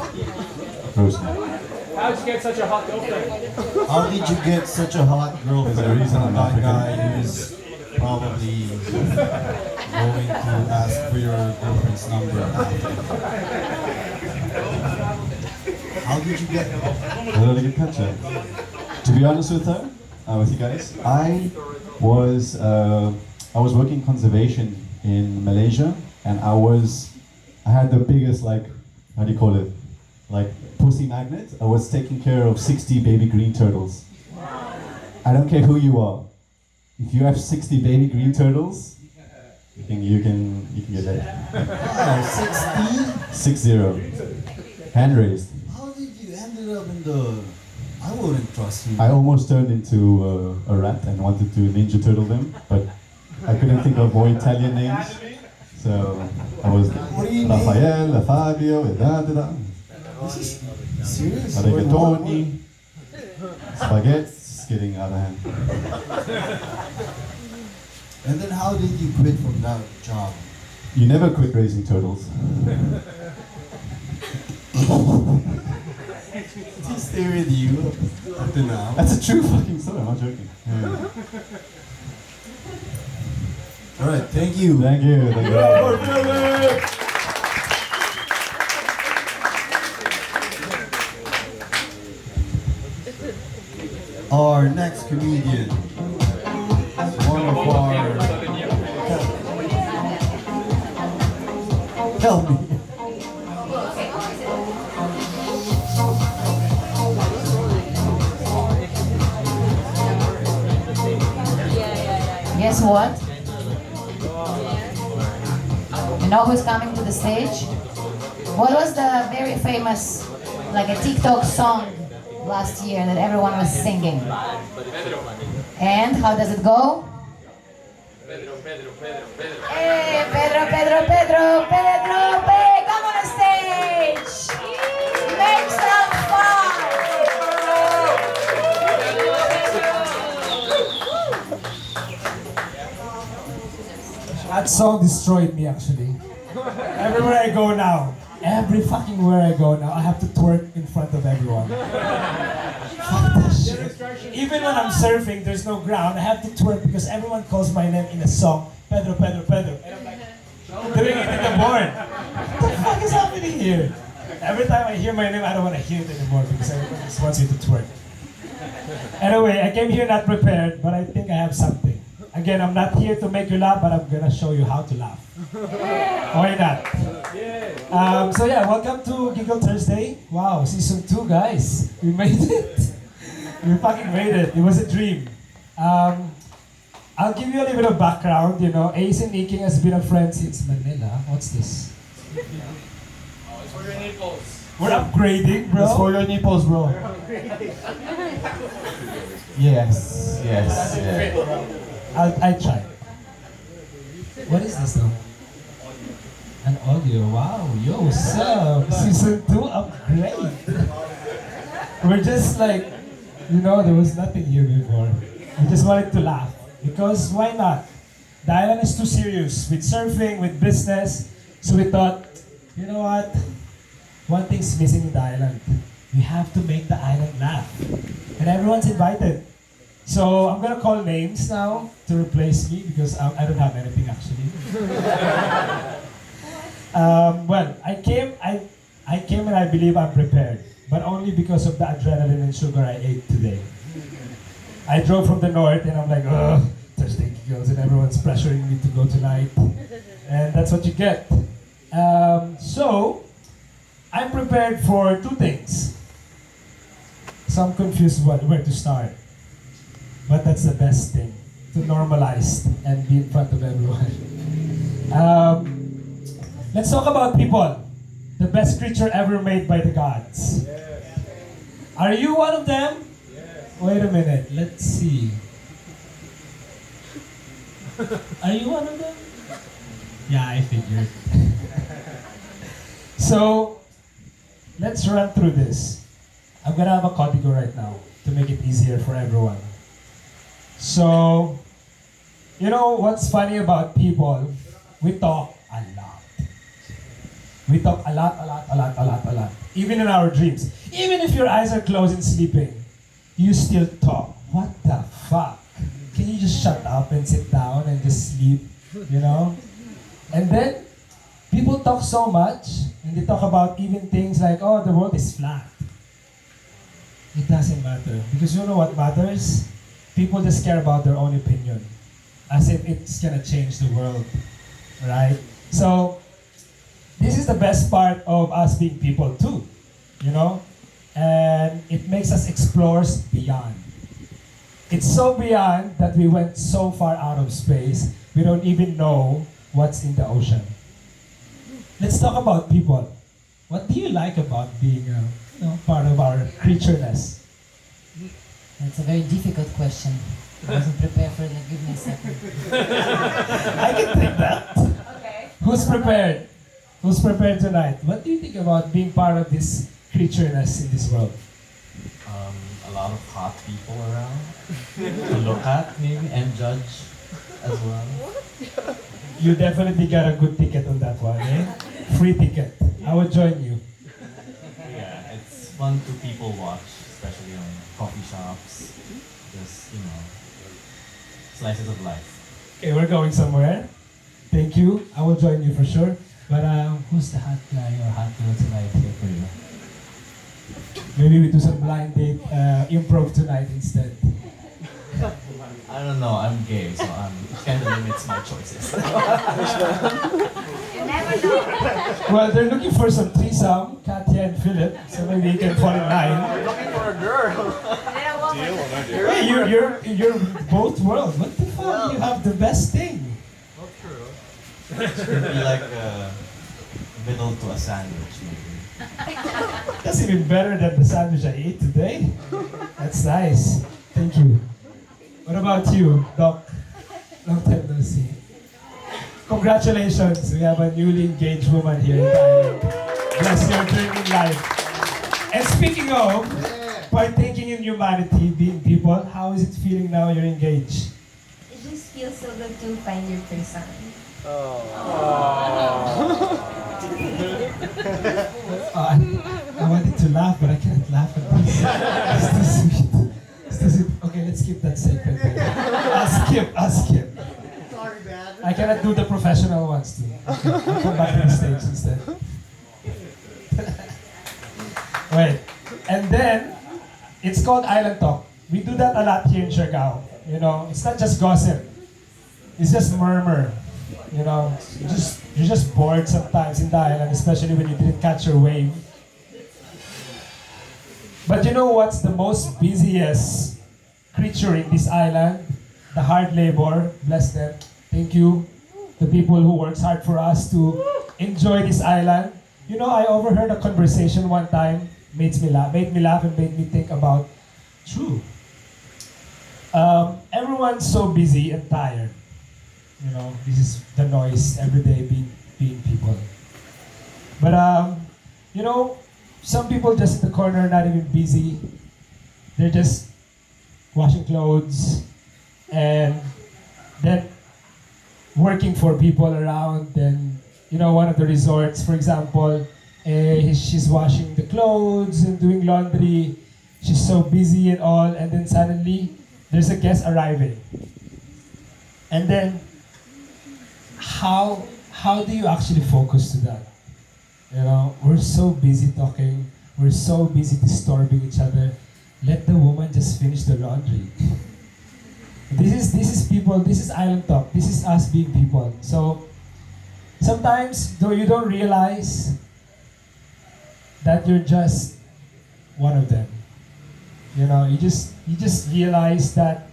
Roast. How'd you get such a hot girlfriend? How did you get such a hot girlfriend? There's a reason I'm That African. guy who's probably going to ask for your girlfriend's number after. How did you get her? How did I get catch her? To be honest with her, with you guys, I was working conservation in Malaysia, and I had the biggest, like, how do you call it, like pussy magnet. I was taking care of 60 baby green turtles. I don't care who you are. If you have 60 baby green turtles, you can get that. Wow, 60? 60. Hand raised. How did you end up in the... I wouldn't trust you. I almost turned into a rat and wanted to Ninja Turtle them, but I couldn't think of more Italian names. So I was What do you Rafael, Fabio, This is serious? Rigatoni, spaghetti. It's getting out of hand. And then how did you quit from that job? You never quit raising turtles. Did he stay with you up to now? That's a true fucking story. I'm not joking. Yeah. Alright, thank you. Thank you. Thank you. Our next comedian is one of our... Help me. Guess what? You know who's coming to the stage? What was the very famous, like a TikTok song last year that everyone was singing? And how does it go? Hey, Pedro, Pedro, Pedro, Pedro, come on the stage! Make some fun! That song destroyed me actually. Everywhere I go now, every fucking where I go now, I have to twerk in front of everyone. Fuck that shit. Even when I'm surfing, there's no ground, I have to twerk because everyone calls my name in a song, Pedro, Pedro, Pedro. And I'm like, doing it in the board. What the fuck is happening here? Every time I hear my name, I don't want to hear it anymore because everyone just wants me to twerk. Anyway, I came here not prepared, but I think I have something. Again, I'm not here to make you laugh, but I'm gonna show you how to laugh. Why not? So yeah, welcome to Giggle Thursday. Wow, season 2, guys. We made it. We fucking made it. It was a dream. I'll give you a little bit of background. You know, Ace and Iking has been a friend since Manila. What's this? Oh, it's for your nipples. We're upgrading, bro. That's for your nipples, bro. Yes, yes, yeah. I try. What is this though? An audio. Wow, yo, what's up? Season 2 upgrade. We're just like, you know, there was nothing here before. We just wanted to laugh. Because why not? The island is too serious with surfing, with business. So we thought, you know what? One thing's missing in the island. We have to make the island laugh. And everyone's invited. So I'm gonna call names now to replace me because I don't have anything actually. Well, I came and I believe I'm prepared, but only because of the adrenaline and sugar I ate today. I drove from the north and I'm like, ugh, Thursday Giggles, and everyone's pressuring me to go tonight, and that's what you get. So I'm prepared for 2 things. So I'm confused where to start. But that's the best thing, to normalize and be in front of everyone. Let's talk about people. The best creature ever made by the gods. Yes. Are you one of them? Yes. Wait a minute, let's see. Are you one of them? Yeah, I figured. So, let's run through this. I'm gonna have a código right now to make it easier for everyone. So, you know what's funny about people we talk a lot. We talk a lot. Even in our dreams. Even if your eyes are closed and sleeping, you still talk. What the fuck? Can you just shut up and sit down and just sleep? You know? And then, people talk so much, and they talk about even things like, oh, the world is flat. It doesn't matter. Because you know what matters? People just care about their own opinion. As if it's gonna change the world. Right? So, this is the best part of us being people too. You know? And it makes us explore beyond. It's so beyond that we went so far out of space, we don't even know what's in the ocean. Let's talk about people. What do you like about being part of our creatureness? That's a very difficult question. I wasn't prepared for that. Give me a second. I can take that. Okay. Who's prepared? Who's prepared tonight? What do you think about being part of this creatureness in this world? A lot of hot people around to look at maybe and judge as well. You definitely got a good ticket on that one, eh? Free ticket. I will join you. Yeah, it's fun to people watch, especially on coffee shops. Just, slices of life. Okay, we're going somewhere. Thank you. I will join you for sure. But who's the hot guy or hot girl tonight here for you? Maybe we do some blind date improv tonight instead. I don't know, I'm gay, so it kind of limits my choices. You never know. Well, they're looking for some threesome, Katya and Philip, so maybe you can fall in line. Looking for a girl. Hey, you're both worlds. What the fuck? You have the best thing. Not true. It could be like a middle to a sandwich, maybe. That's even better than the sandwich I ate today. That's nice. Thank you. What about you, Doc? Long time no see. Congratulations, we have a newly engaged woman here in Thailand. Bless your dreaming life. And speaking of partaking in humanity, being people, how is it feeling now you're engaged? It just feels so good to find your person. I wanted to laugh, but I can't laugh at this. It's too sweet. It's too sweet. Okay, let's skip that segment. I'll skip. Sorry, man. I cannot do the professional ones too. Okay, I'll come back to the stage instead. Wait. And then, it's called Island Talk. We do that a lot here in Siargao. You know, it's not just gossip. It's just murmur. You know, you're just bored sometimes in the island, especially when you didn't catch your wave. But you know what's the most busiest creature in this island? The hard labor. Bless them. Thank you. The people who works hard for us to enjoy this island. You know, I overheard a conversation one time, made me laugh and made me think about, true. Everyone's so busy and tired. You know, this is the noise every day being people. But you know, some people just in the corner not even busy. They're just washing clothes and then working for people around. And you know, one of the resorts, for example, she's washing the clothes and doing laundry. She's so busy and all, and then suddenly there's a guest arriving. And then how do you actually focus to that? You know, we're so busy talking, we're so busy disturbing each other. Let the woman just finish the laundry. This is people, this is Island Talk, this is us being people. So sometimes though you don't realize that you're just one of them. You know, you just realize that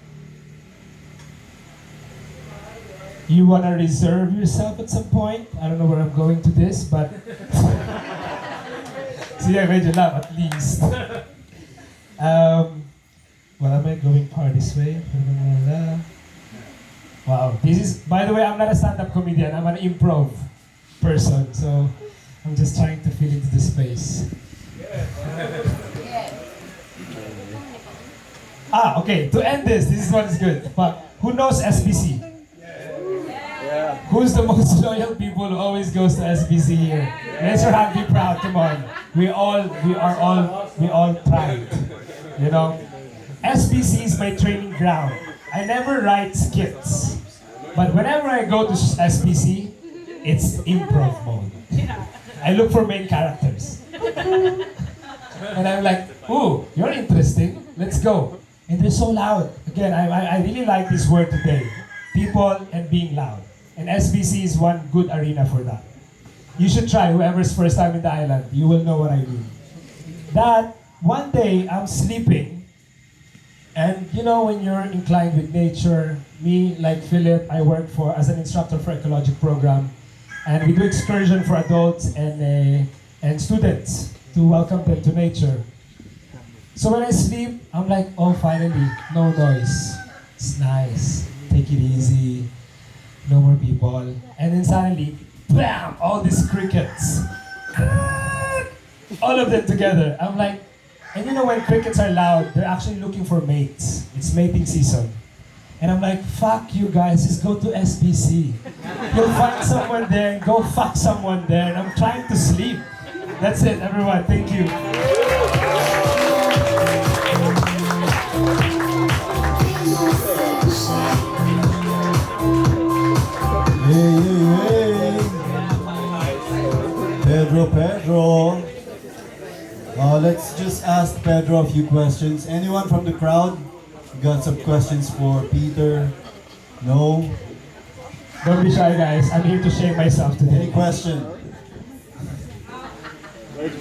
you want to reserve yourself at some point. I don't know where I'm going to this, but see, I made you laugh at least. Well, am I going far this way? Wow, this is, by the way, I'm not a stand-up comedian, I'm an improv person, so I'm just trying to fill into the space. Okay, to end this is what is good. But who knows SBC? Who's the most loyal people who always goes to SBC here? Raise your hand, be proud, come on. We all pride. You know? SBC is my training ground. I never write skits. But whenever I go to SBC, it's improv mode. I look for main characters. And I'm like, ooh, you're interesting. Let's go. And they're so loud. Again, I really like this word today. People and being loud. And SBC is one good arena for that. You should try, whoever's first time in the island. You will know what I mean. That, one day, I'm sleeping. And you know when you're inclined with nature, me, like Philip, I work as an instructor for ecologic program. And we do excursion for adults and students to welcome them to nature. So when I sleep, I'm like, oh, finally, no noise. It's nice. Take it easy. No more people. And then suddenly, bam! All these crickets. All of them together. I'm like, and you know when crickets are loud, they're actually looking for mates. It's mating season. And I'm like, fuck you guys, just go to SBC. You'll find someone there and go fuck someone there. And I'm trying to sleep. That's it, everyone. Thank you. Hey. Pedro. Let's just ask Pedro a few questions. Anyone from the crowd got some questions for Peter? No? Don't be shy, guys. I'm here to shame myself today. Any question?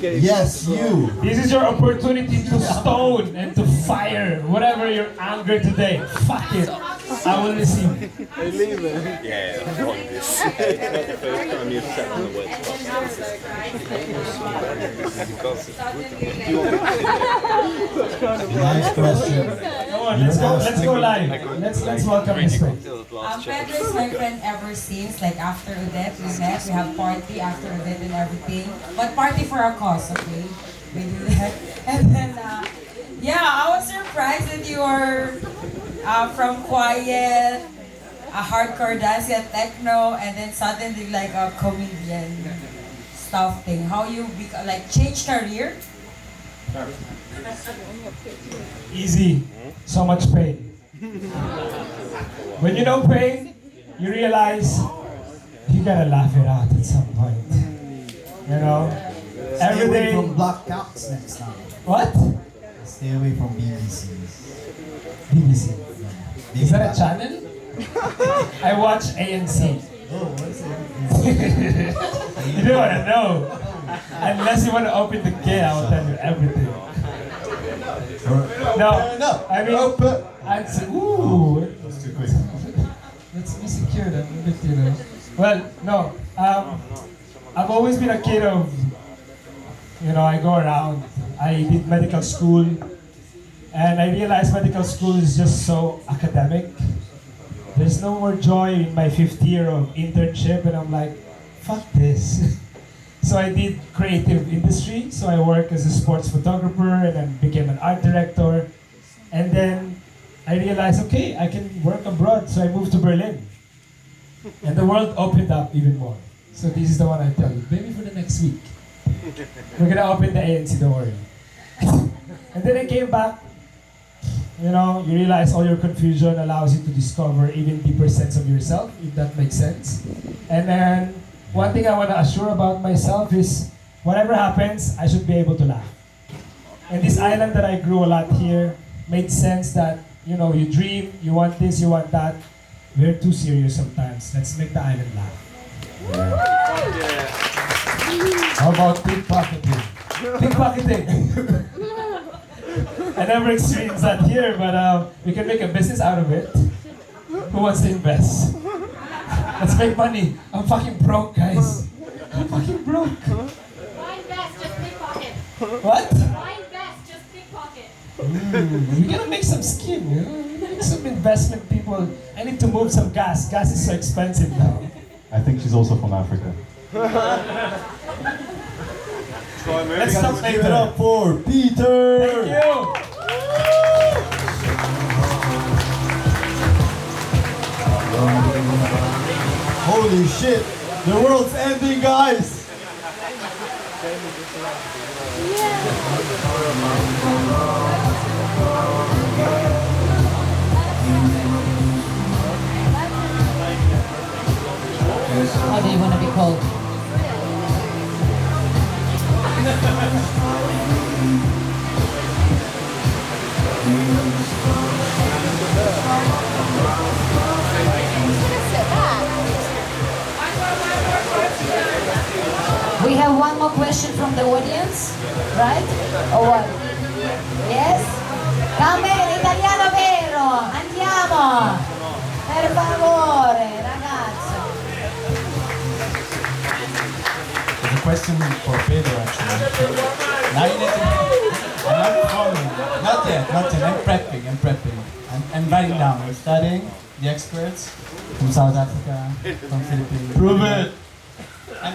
Yes, you. This is your opportunity to stone and to fire whatever your anger today. Fuck it. I will receive. Yeah, I want this. It's not the first time you've sat on the wet Nice question. Come on, let's go live. Let's welcome his friend. Pedro is my friend ever since, like after Odette, we met, we have party after Odette and everything. But party for a cause, okay? We do that. And then, yeah, I was surprised that you are from quiet, a hardcore dance, yet techno, and then suddenly like a comedian stuff thing. How you like change career? Easy. So much pain. When you know pain, you realize you gotta laugh it out at some point. You know? Stay away day. from Black Cats next time. What? Stay away from BBCs. BBC. Yeah. Is that a channel? I watch ANC. Oh, what is it? You don't wanna know. Unless you wanna open the gate, I will tell you everything. No, I mean, I'd say, ooh. That's too quick. Let's be secured a bit, you know. Well, no. I've always been a kid of, you know, I go around. I did medical school, and I realized medical school is just so academic. There's no more joy in my 5th year of internship, and I'm like, fuck this. So I did creative industry, so I worked as a sports photographer and then became an art director. And then I realized, okay, I can work abroad, so I moved to Berlin. And the world opened up even more. So this is the one I tell you, maybe for the next week. We're gonna open the ANC, don't worry. And then I came back. You know, you realize all your confusion allows you to discover even deeper sense of yourself, if that makes sense. And then one thing I want to assure about myself is whatever happens, I should be able to laugh. And this island that I grew a lot here made sense that, you know, you dream, you want this, you want that. We're too serious sometimes. Let's make the island laugh. How about pickpocketing? Pickpocketing! I never experienced that here, but we can make a business out of it. Who wants to invest? Let's make money. I'm fucking broke, guys. I'm fucking broke. Why invest? Just pickpocket. What? Why invest? Just pickpocket. We're gonna make some skin, you know? We're gonna make some investment, people. I need to move some gas. Gas is so expensive now. I think she's also from Africa. Let's stop Give it up for Peter! Thank you! Holy shit! The world's ending, guys! How do you want to be called? We have one more question from the audience, right? Or what? Yes? Come italiano vero! Andiamo! Per favore, ragazzo. There's a question for Pedro actually. Now you need to. I'm not following. Not yet. I'm prepping. I'm writing down. We're studying the experts from South Africa, from Philippines. Prove it. And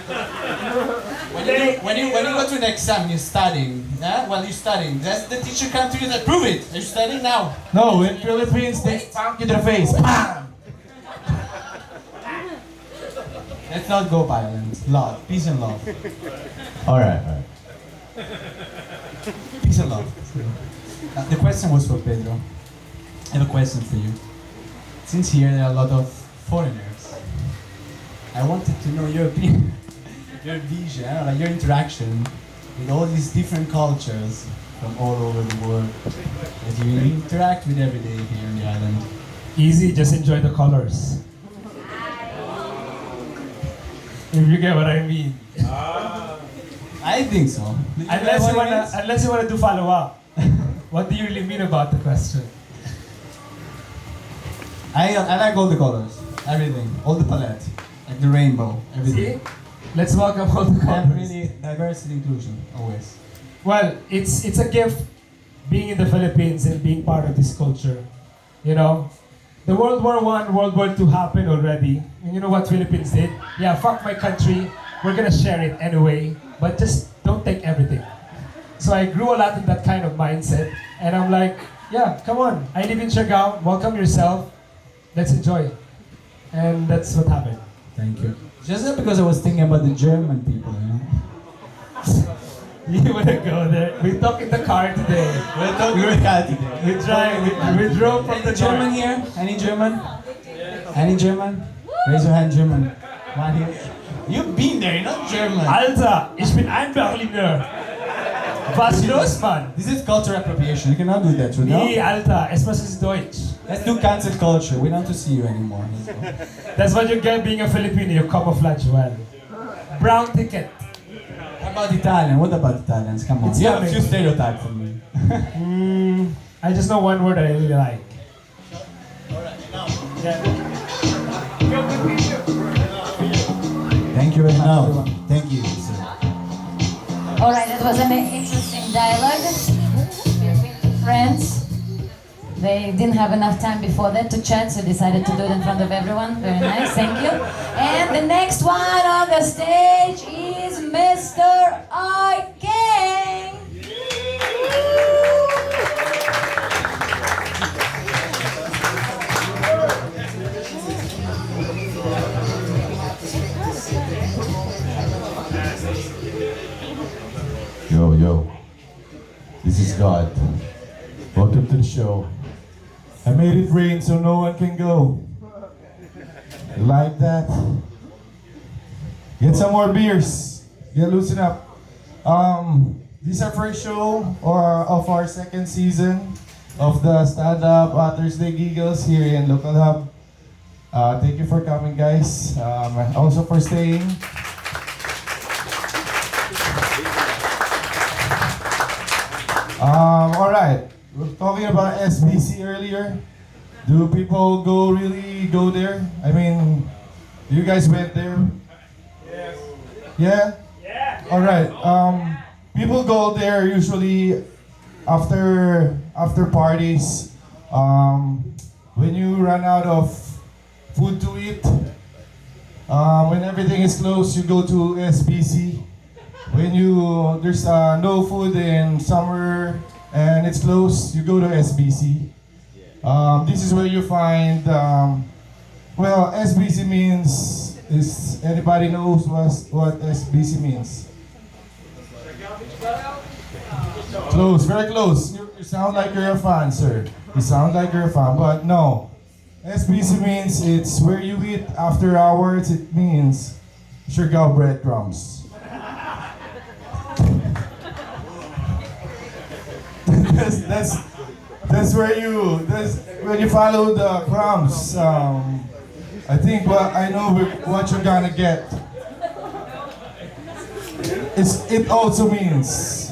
when you go to an exam, you're studying. Yeah? While you're studying, does the teacher come to you and say, prove it? Are you studying now? No, in Philippines, they spank you to the face. Bam! Let's not go violent. Love. Peace and love. Alright. Peace and love. Now, the question was for Pedro. I have a question for you. Since here there are a lot of foreigners, I wanted to know your opinion, your vision, like your interaction with all these different cultures from all over the world that you interact with every day here on the island. Easy, just enjoy the colors. If you get what I mean. I think so. Unless you wanna do follow up. What do you really mean about the question? I like all the colors, everything, all the palette, like the rainbow, everything. See? Let's welcome all the And colors. really diversity, inclusion, always. Well, it's a gift being in the Philippines and being part of this culture. You know, the World War I, World War II happened already. And you know what Philippines did? Yeah, fuck my country. We're gonna share it anyway, but just don't take everything. So I grew a lot in that kind of mindset, and I'm like, yeah, come on. I live in Siargao. Welcome yourself. Let's enjoy. And that's what happened. Thank you. Just not because I was thinking about the German people, you know. You wanna go there? We talked in the car today. We're talking about today. We drove from the German north. here? Any German? Any German? Raise your hand, German. One here. You've been there, you're not German. Alter, ich bin ein Berliner. Was los, Mann? This is cultural appropriation. You cannot do that, you know? Nee, Alter, etwas ist Deutsch. Let's do cancel culture. We don't want to see you anymore. That's what you get being a Filipino, you camouflage well. Brown ticket. How about Italian? What about Italians? Come on. It's You have a coming. few stereotypes for me. I just know one word I really like. Thank you very much. No, thank you, sir. All right, that was an interesting dialogue between two friends. They didn't have enough time before that to chat, so decided to do it in front of everyone. Very nice, thank you. And the next one on the stage is Mr. I King. Yo. This is God. Welcome to the show. I made it rain so no one can go. You like that? Get some more beers. Get loosen up. This is our first show of our second season of the stand-up Thursday Giggles here in Local Hub. Thank you for coming, guys. And also for staying. Alright, we were talking about SBC earlier. Do people really go there? I mean, you guys went there? Yes. Yeah? Yeah. Alright, people go there usually after parties. When you run out of food to eat, when everything is closed, you go to SBC. When there's no food in summer and it's closed, you go to SBC. This is where you find, SBC means Is anybody knows what SBC means? Close, very close. You sound like you're a fan, sir. You sound like you're a fan, but no. SBC means it's where you eat after hours. It means Siargao breadcrumbs. that's when you follow the crumbs. I think I know what you're gonna get. It also means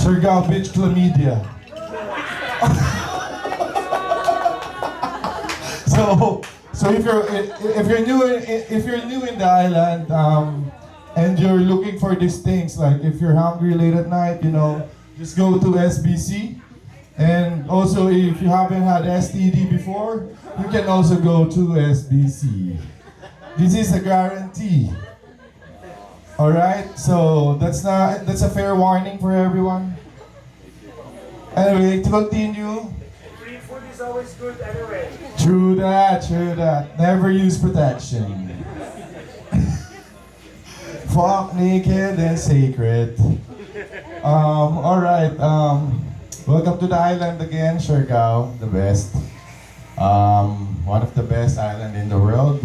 Siargao bitch chlamydia. So if you're new in the island, and you're looking for these things, like if you're hungry late at night, just go to SBC. And also, if you haven't had STD before, you can also go to SBC. This is a guarantee. All right, so that's a fair warning for everyone. Anyway, to continue. Free food is always good anyway. True that. Never use protection. Fuck naked and sacred. All right. Welcome to the island again, Siargao, the best. One of the best island in the world.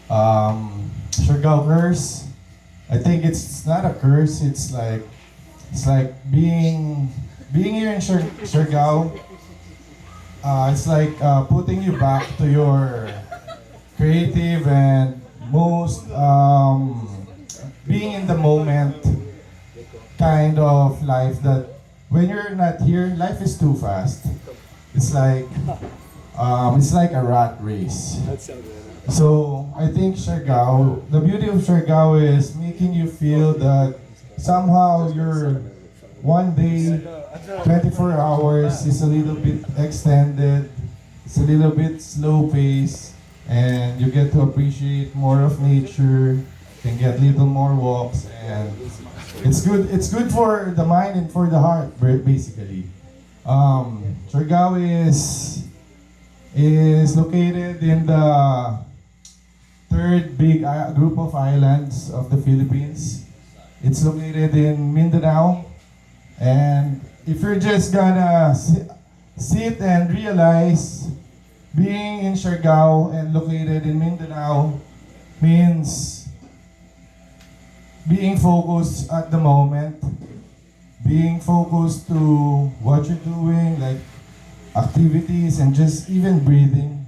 Siargao curse. I think it's not a curse. It's like being here in Siargao. It's like putting you back to your creative and most being in the moment kind of life that when you're not here, life is too fast. It's like a rat race. So I think Siargao, the beauty of Siargao is making you feel that somehow you're one day, 24 hours is a little bit extended, it's a little bit slow pace, and you get to appreciate more of nature, can get little more walks, and it's good for the mind and for the heart, basically. Siargao is located in the third big group of islands of the Philippines. It's located in Mindanao. And if you're just gonna sit and realize being in Siargao and located in Mindanao means being focused at the moment, being focused to what you're doing, like activities and just even breathing.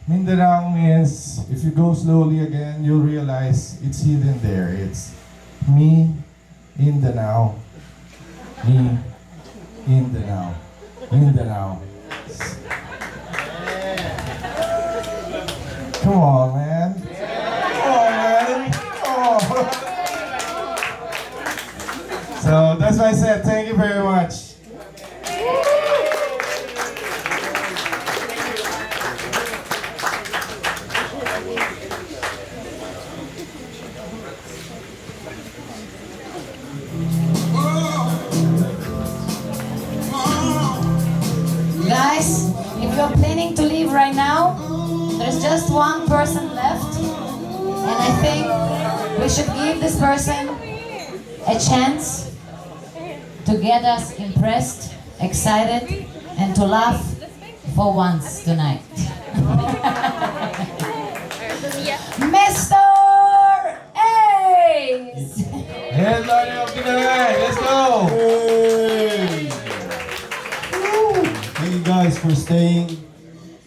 Mindanao means if you go slowly again, you'll realize it's hidden there. It's me in the now. Me in the now. Mindanao. Come on, man. Come on, man. Oh. So that's why I said thank you very much. Guys, if you're planning to leave right now, there's just one person left, and I think we should give this person a chance to get us impressed, excited, and to laugh for once tonight. Mr. Ace! Let's go! Thank you guys for staying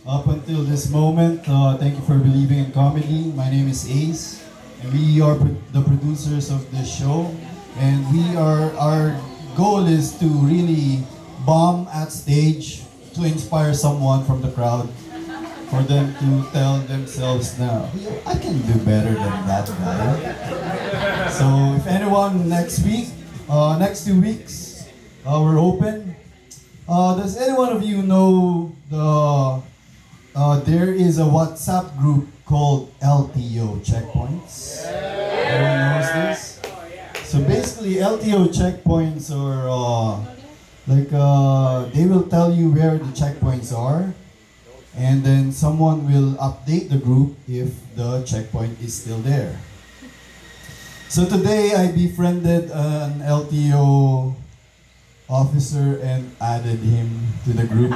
up until this moment. Thank you for believing in comedy. My name is Ace, and we are the producers of this show. And our goal is to really bomb at stage to inspire someone from the crowd, for them to tell themselves now, I can do better than that guy. So if anyone next 2 weeks, we're open. Does any one of you know there is a WhatsApp group called LTO Checkpoints? Everyone knows this? So basically, LTO checkpoints are they will tell you where the checkpoints are, and then someone will update the group if the checkpoint is still there. So today I befriended an LTO officer and added him to the group.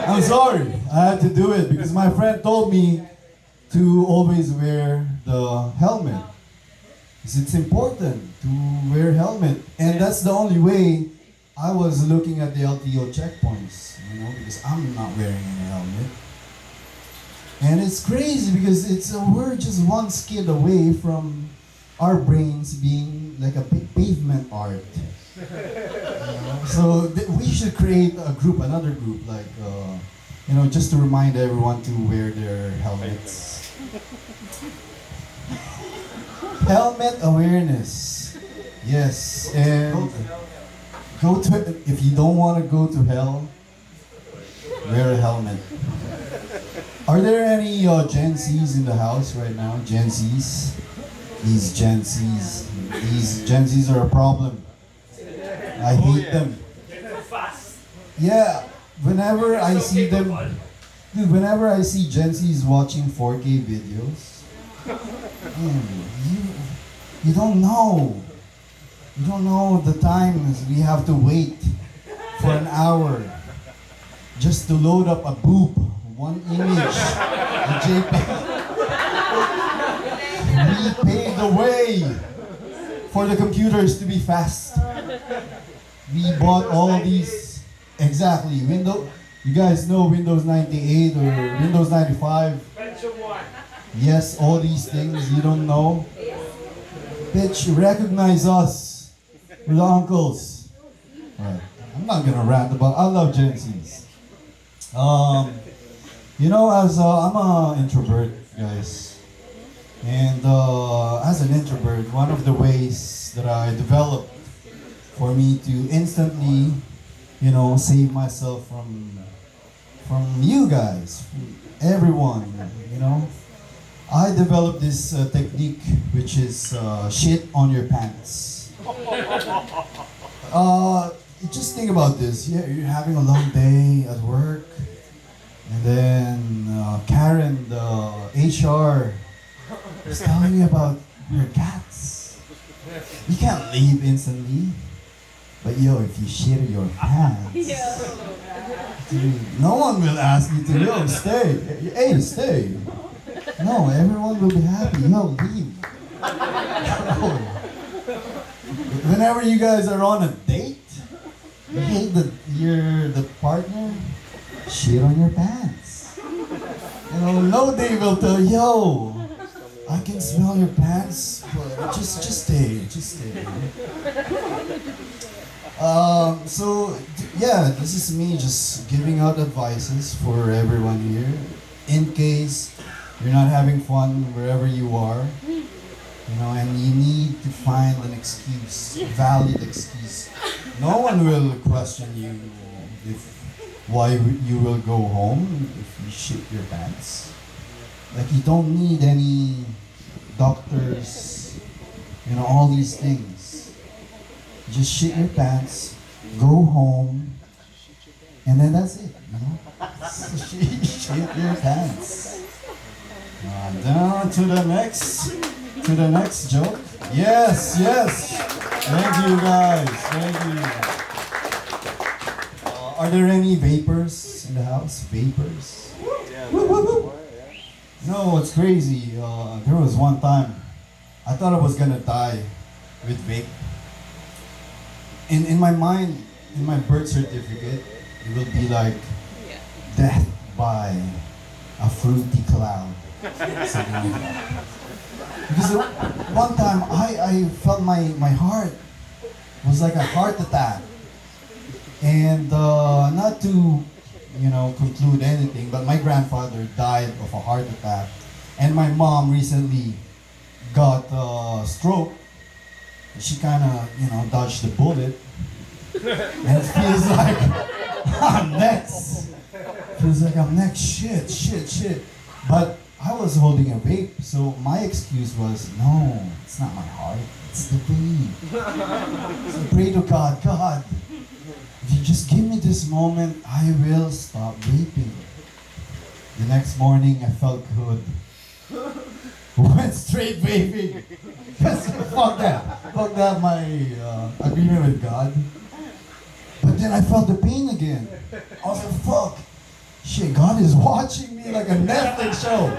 I'm sorry, I had to do it because my friend told me to always wear the helmet. Because it's important to wear helmet. And that's the only way I was looking at the LTO checkpoints, because I'm not wearing any helmet. And it's crazy because we're just one skid away from our brains being like a big pavement art. So we should create another group, like, just to remind everyone to wear their helmets. Helmet awareness. Yes, and if you don't want to go to hell, wear a helmet. Are there any Gen Zs in the house right now? Gen Zs? These Gen Zs are a problem. I hate them. Yeah, whenever I see them, whenever I see Gen Zs watching 4K videos, you don't know. You don't know the times we have to wait for an hour just to load up a boob, one image, a JPEG. We paved the way for the computers to be fast. We bought all these, exactly, you guys know Windows 98 or Windows 95? Yes, all these things you don't know. Bitch, recognize us. We're the uncles. Alright, I'm not gonna rant about, I love Gen Zs. I'm an introvert, guys. And as an introvert, one of the ways that I developed for me to instantly, save myself from you guys, everyone, I developed this technique, which is shit on your pants. Just think about this. Yeah, you're having a long day at work, and then Karen, the HR, is telling you about your cats. You can't leave instantly. But if you shit in your pants, dude, no one will ask you to, stay. Hey, stay. No, everyone will be happy. Leave. Whenever you guys are on a date, you hate the partner, shit on your pants. No day will tell, I can smell your pants, but just stay. This is me just giving out advices for everyone here. In case you're not having fun wherever you are, and you need to find an excuse, valid excuse. No one will question you why you will go home if you shit your pants. Like, you don't need any doctors, all these things. Just shit your pants, go home, and then that's it, shit your pants. Down to the next joke. Yes. Thank you guys, thank you. Are there any vapors in the house? Vapors? No, it's crazy. There was one time, I thought I was gonna die with vape. In my mind, in my birth certificate, it will be like death by a fruity cloud. Something like that. Because one time I felt my heart was like a heart attack. And not to conclude anything, but my grandfather died of a heart attack. And my mom recently got a stroke. She kind of, dodged the bullet. And it feels like I'm next. Feels like I'm next. Shit. But I was holding a vape, so my excuse was, no, it's not my heart, it's the vape. So pray to God, God, if you just give me this moment, I will stop vaping. The next morning, I felt good. Went straight vaping. Because fuck that, my agreement with God. But then I felt the pain again. I was like, fuck. Shit, God is watching me like a Netflix show.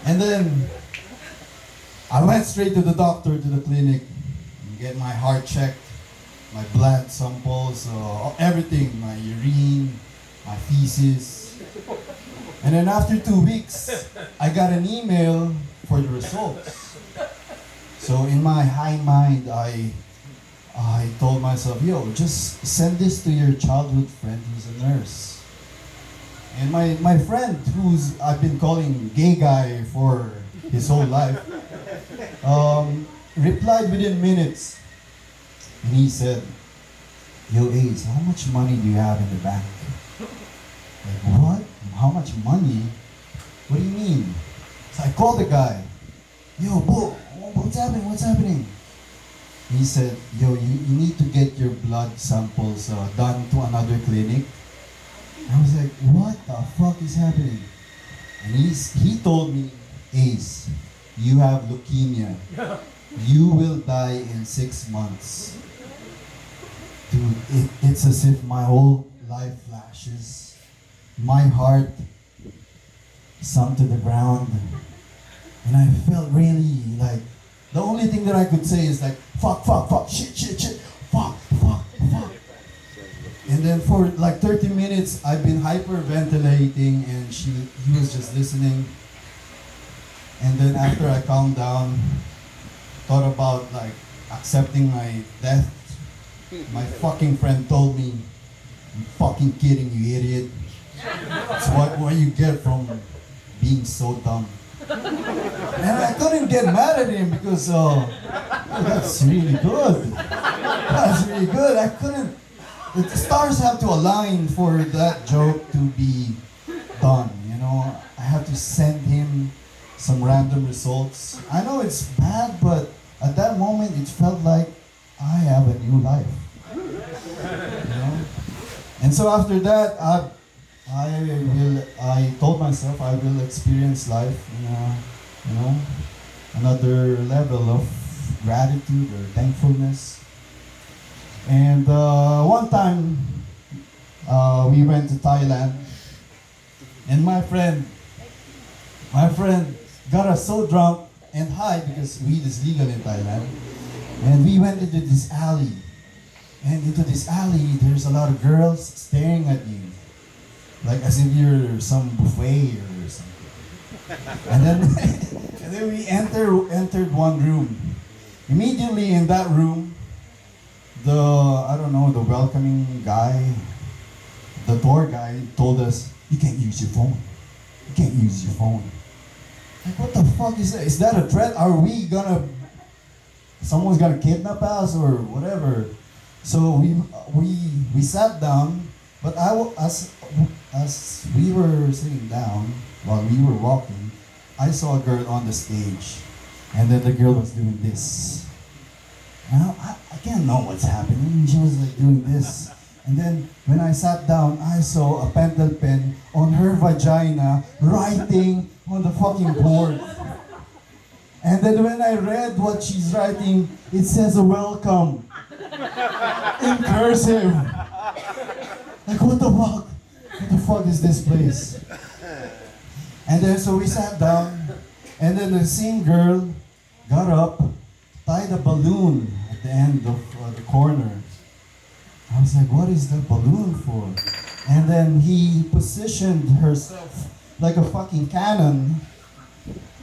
And then I went straight to the doctor, to the clinic, and get my heart checked, my blood samples, everything, my urine, my feces. And then after 2 weeks, I got an email for the results. So in my high mind, I told myself, yo, just send this to your childhood friend who's a nurse. And my friend, who's I've been calling gay guy for his whole life, replied within minutes. And he said, yo Ace, how much money do you have in the bank? Like, what? How much money? What do you mean? So I called the guy. Yo, Bo, what's happening? What's happening? He said, yo, you need to get your blood samples done to another clinic. I was like, what the fuck is happening? And he told me, Ace, you have leukemia. You will die in 6 months. Dude, it's as if my whole life flashes. My heart sunk to the ground. And I felt really like, the only thing that I could say is like, fuck, shit, fuck. And then for like 30 minutes, I've been hyperventilating and he was just listening. And then after I calmed down, thought about like accepting my death, my fucking friend told me, "I'm fucking kidding, you idiot. That's what you get from being so dumb." And I couldn't get mad at him because that's really good. That's really good. I couldn't. The stars have to align for that joke to be done. You know, I have to send him some random results. I know it's bad, but at that moment it felt like I have a new life. You know, and so after that, I told myself I will experience life in another level of gratitude or thankfulness. And one time we went to Thailand, and my friend got us so drunk and high because weed is legal in Thailand, and we went into this alley. And into this alley, there's a lot of girls staring at you, like as if you're some buffet or something. And then we entered one room. Immediately in that room, the welcoming guy, the tour guy told us, "You can't use your phone. You can't use your phone." Like, what the fuck is that? Is that a threat? Someone's gonna kidnap us or whatever? So we sat down, but as we were sitting down while we were walking, I saw a girl on the stage, and then the girl was doing this. Now I can't know what's happening. She was like doing this, and then when I sat down, I saw a pentel pen on her vagina writing on the fucking board. And then when I read what she's writing, it says a welcome. In cursive. Like, what the fuck? What the fuck is this place? And then so we sat down, and then the same girl got up, tied a balloon at the end of the corner. I was like, what is the balloon for? And then he positioned herself like a fucking cannon,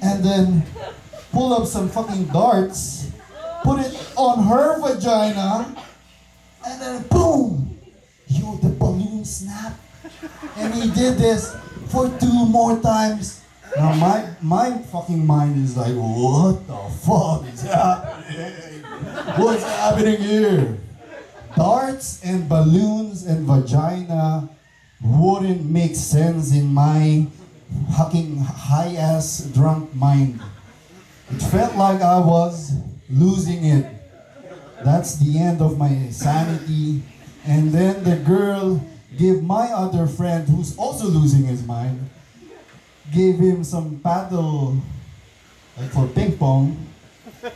and then pulled up some fucking darts, put it on her vagina, and then boom! Yo, the balloon snapped. And he did this for 2 more times. Now my fucking mind is like, what the fuck is happening? What's happening here? Darts and balloons and vagina wouldn't make sense in my fucking high-ass drunk mind. It felt like I was losing it. That's the end of my sanity. And then the girl gave my other friend, who's also losing his mind, gave him some paddle, like for ping pong.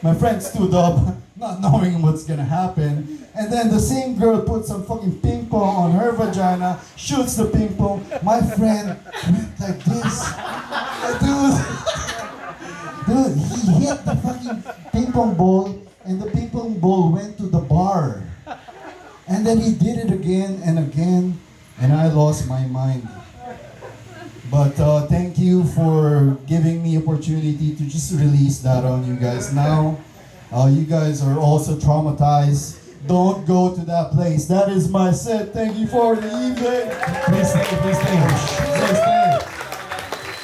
My friend stood up, not knowing what's gonna happen. And then the same girl put some fucking ping pong on her vagina, shoots the ping pong. My friend went like this. Dude, he hit the fucking ping pong ball, and the ping pong ball went to the bar. And then he did it again and again, and I lost my mind. But thank you for giving me opportunity to just release that on you guys. Now, you guys are also traumatized. Don't go to that place. That is my set. Thank you for the evening. Please stay, please stay. Please stay.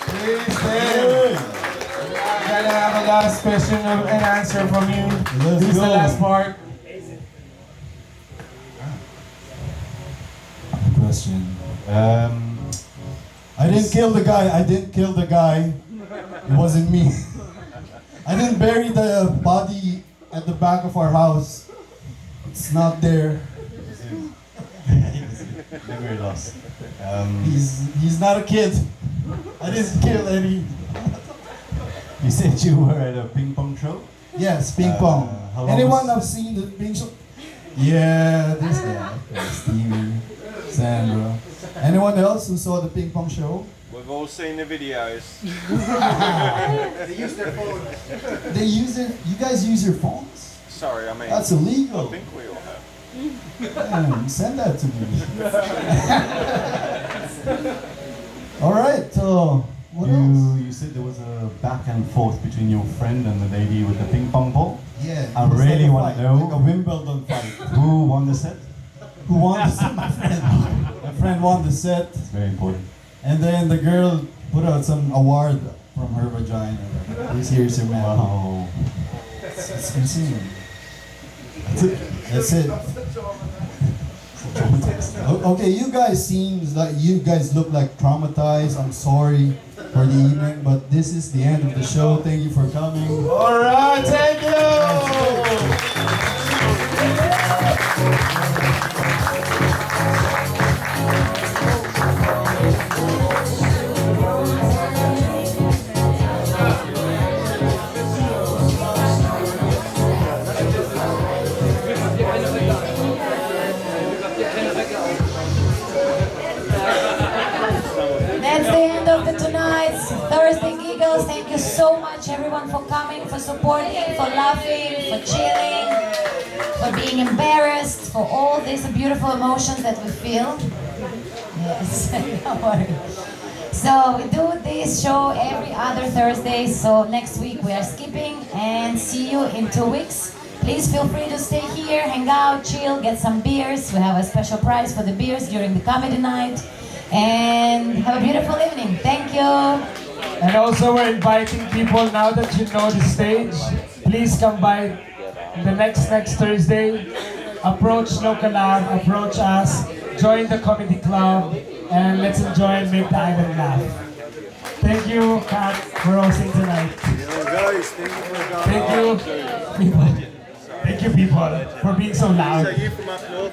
Please stay. I'm gonna have a last question and answer from you. Let's This is go. the last part. Question. I didn't kill the guy. I didn't kill the guy. It wasn't me. I didn't bury the body at the back of our house. It's not there. Memory loss. He's not a kid. I didn't kill any. You said you were at a ping pong show? Yes, ping pong. How long Anyone was- have seen the ping pong? Yeah, this guy. Stevie, Sandra. Anyone else who saw the ping pong show? We've all seen the videos. They use their phones. They use it. You guys use your phones? Sorry, I mean. That's illegal. I think we all have. Damn, send that to me. All right. What else? You said there was a back and forth between your friend and the lady with the ping pong ball. Yeah. I it was really like a want to fight, know like a Wimbledon fight. who won the set. Who won the set? My friend. My friend won the set, It's very important. and then the girl put out some award from her vagina. This here's your medal. Wow. It's insane. That's it. Okay, you guys seems like you guys look like traumatized. I'm sorry for the evening, but this is the end of the show. Thank you for coming. All right, thank you. That's the end of the tonight's Thursday Giggles. Thank you so much everyone for coming, for supporting, for laughing, for chilling, for being embarrassed, for all these beautiful emotions that we feel. Yes, don't worry. So we do this show every other Thursday, so next week we are skipping, and see you in 2 weeks. Please feel free to stay here, hang out, chill, get some beers. We have a special prize for the beers during the comedy night. And have a beautiful evening. Thank you. And also we're inviting people, now that you know the stage, please come by the next Thursday. Approach Local Lab, approach us, join the comedy club, and let's enjoy and make the island laugh. Thank you, Kat, for hosting tonight. Guys, thank you for coming. Thank you, people. Thank you, people, for being so loud. So you from up north?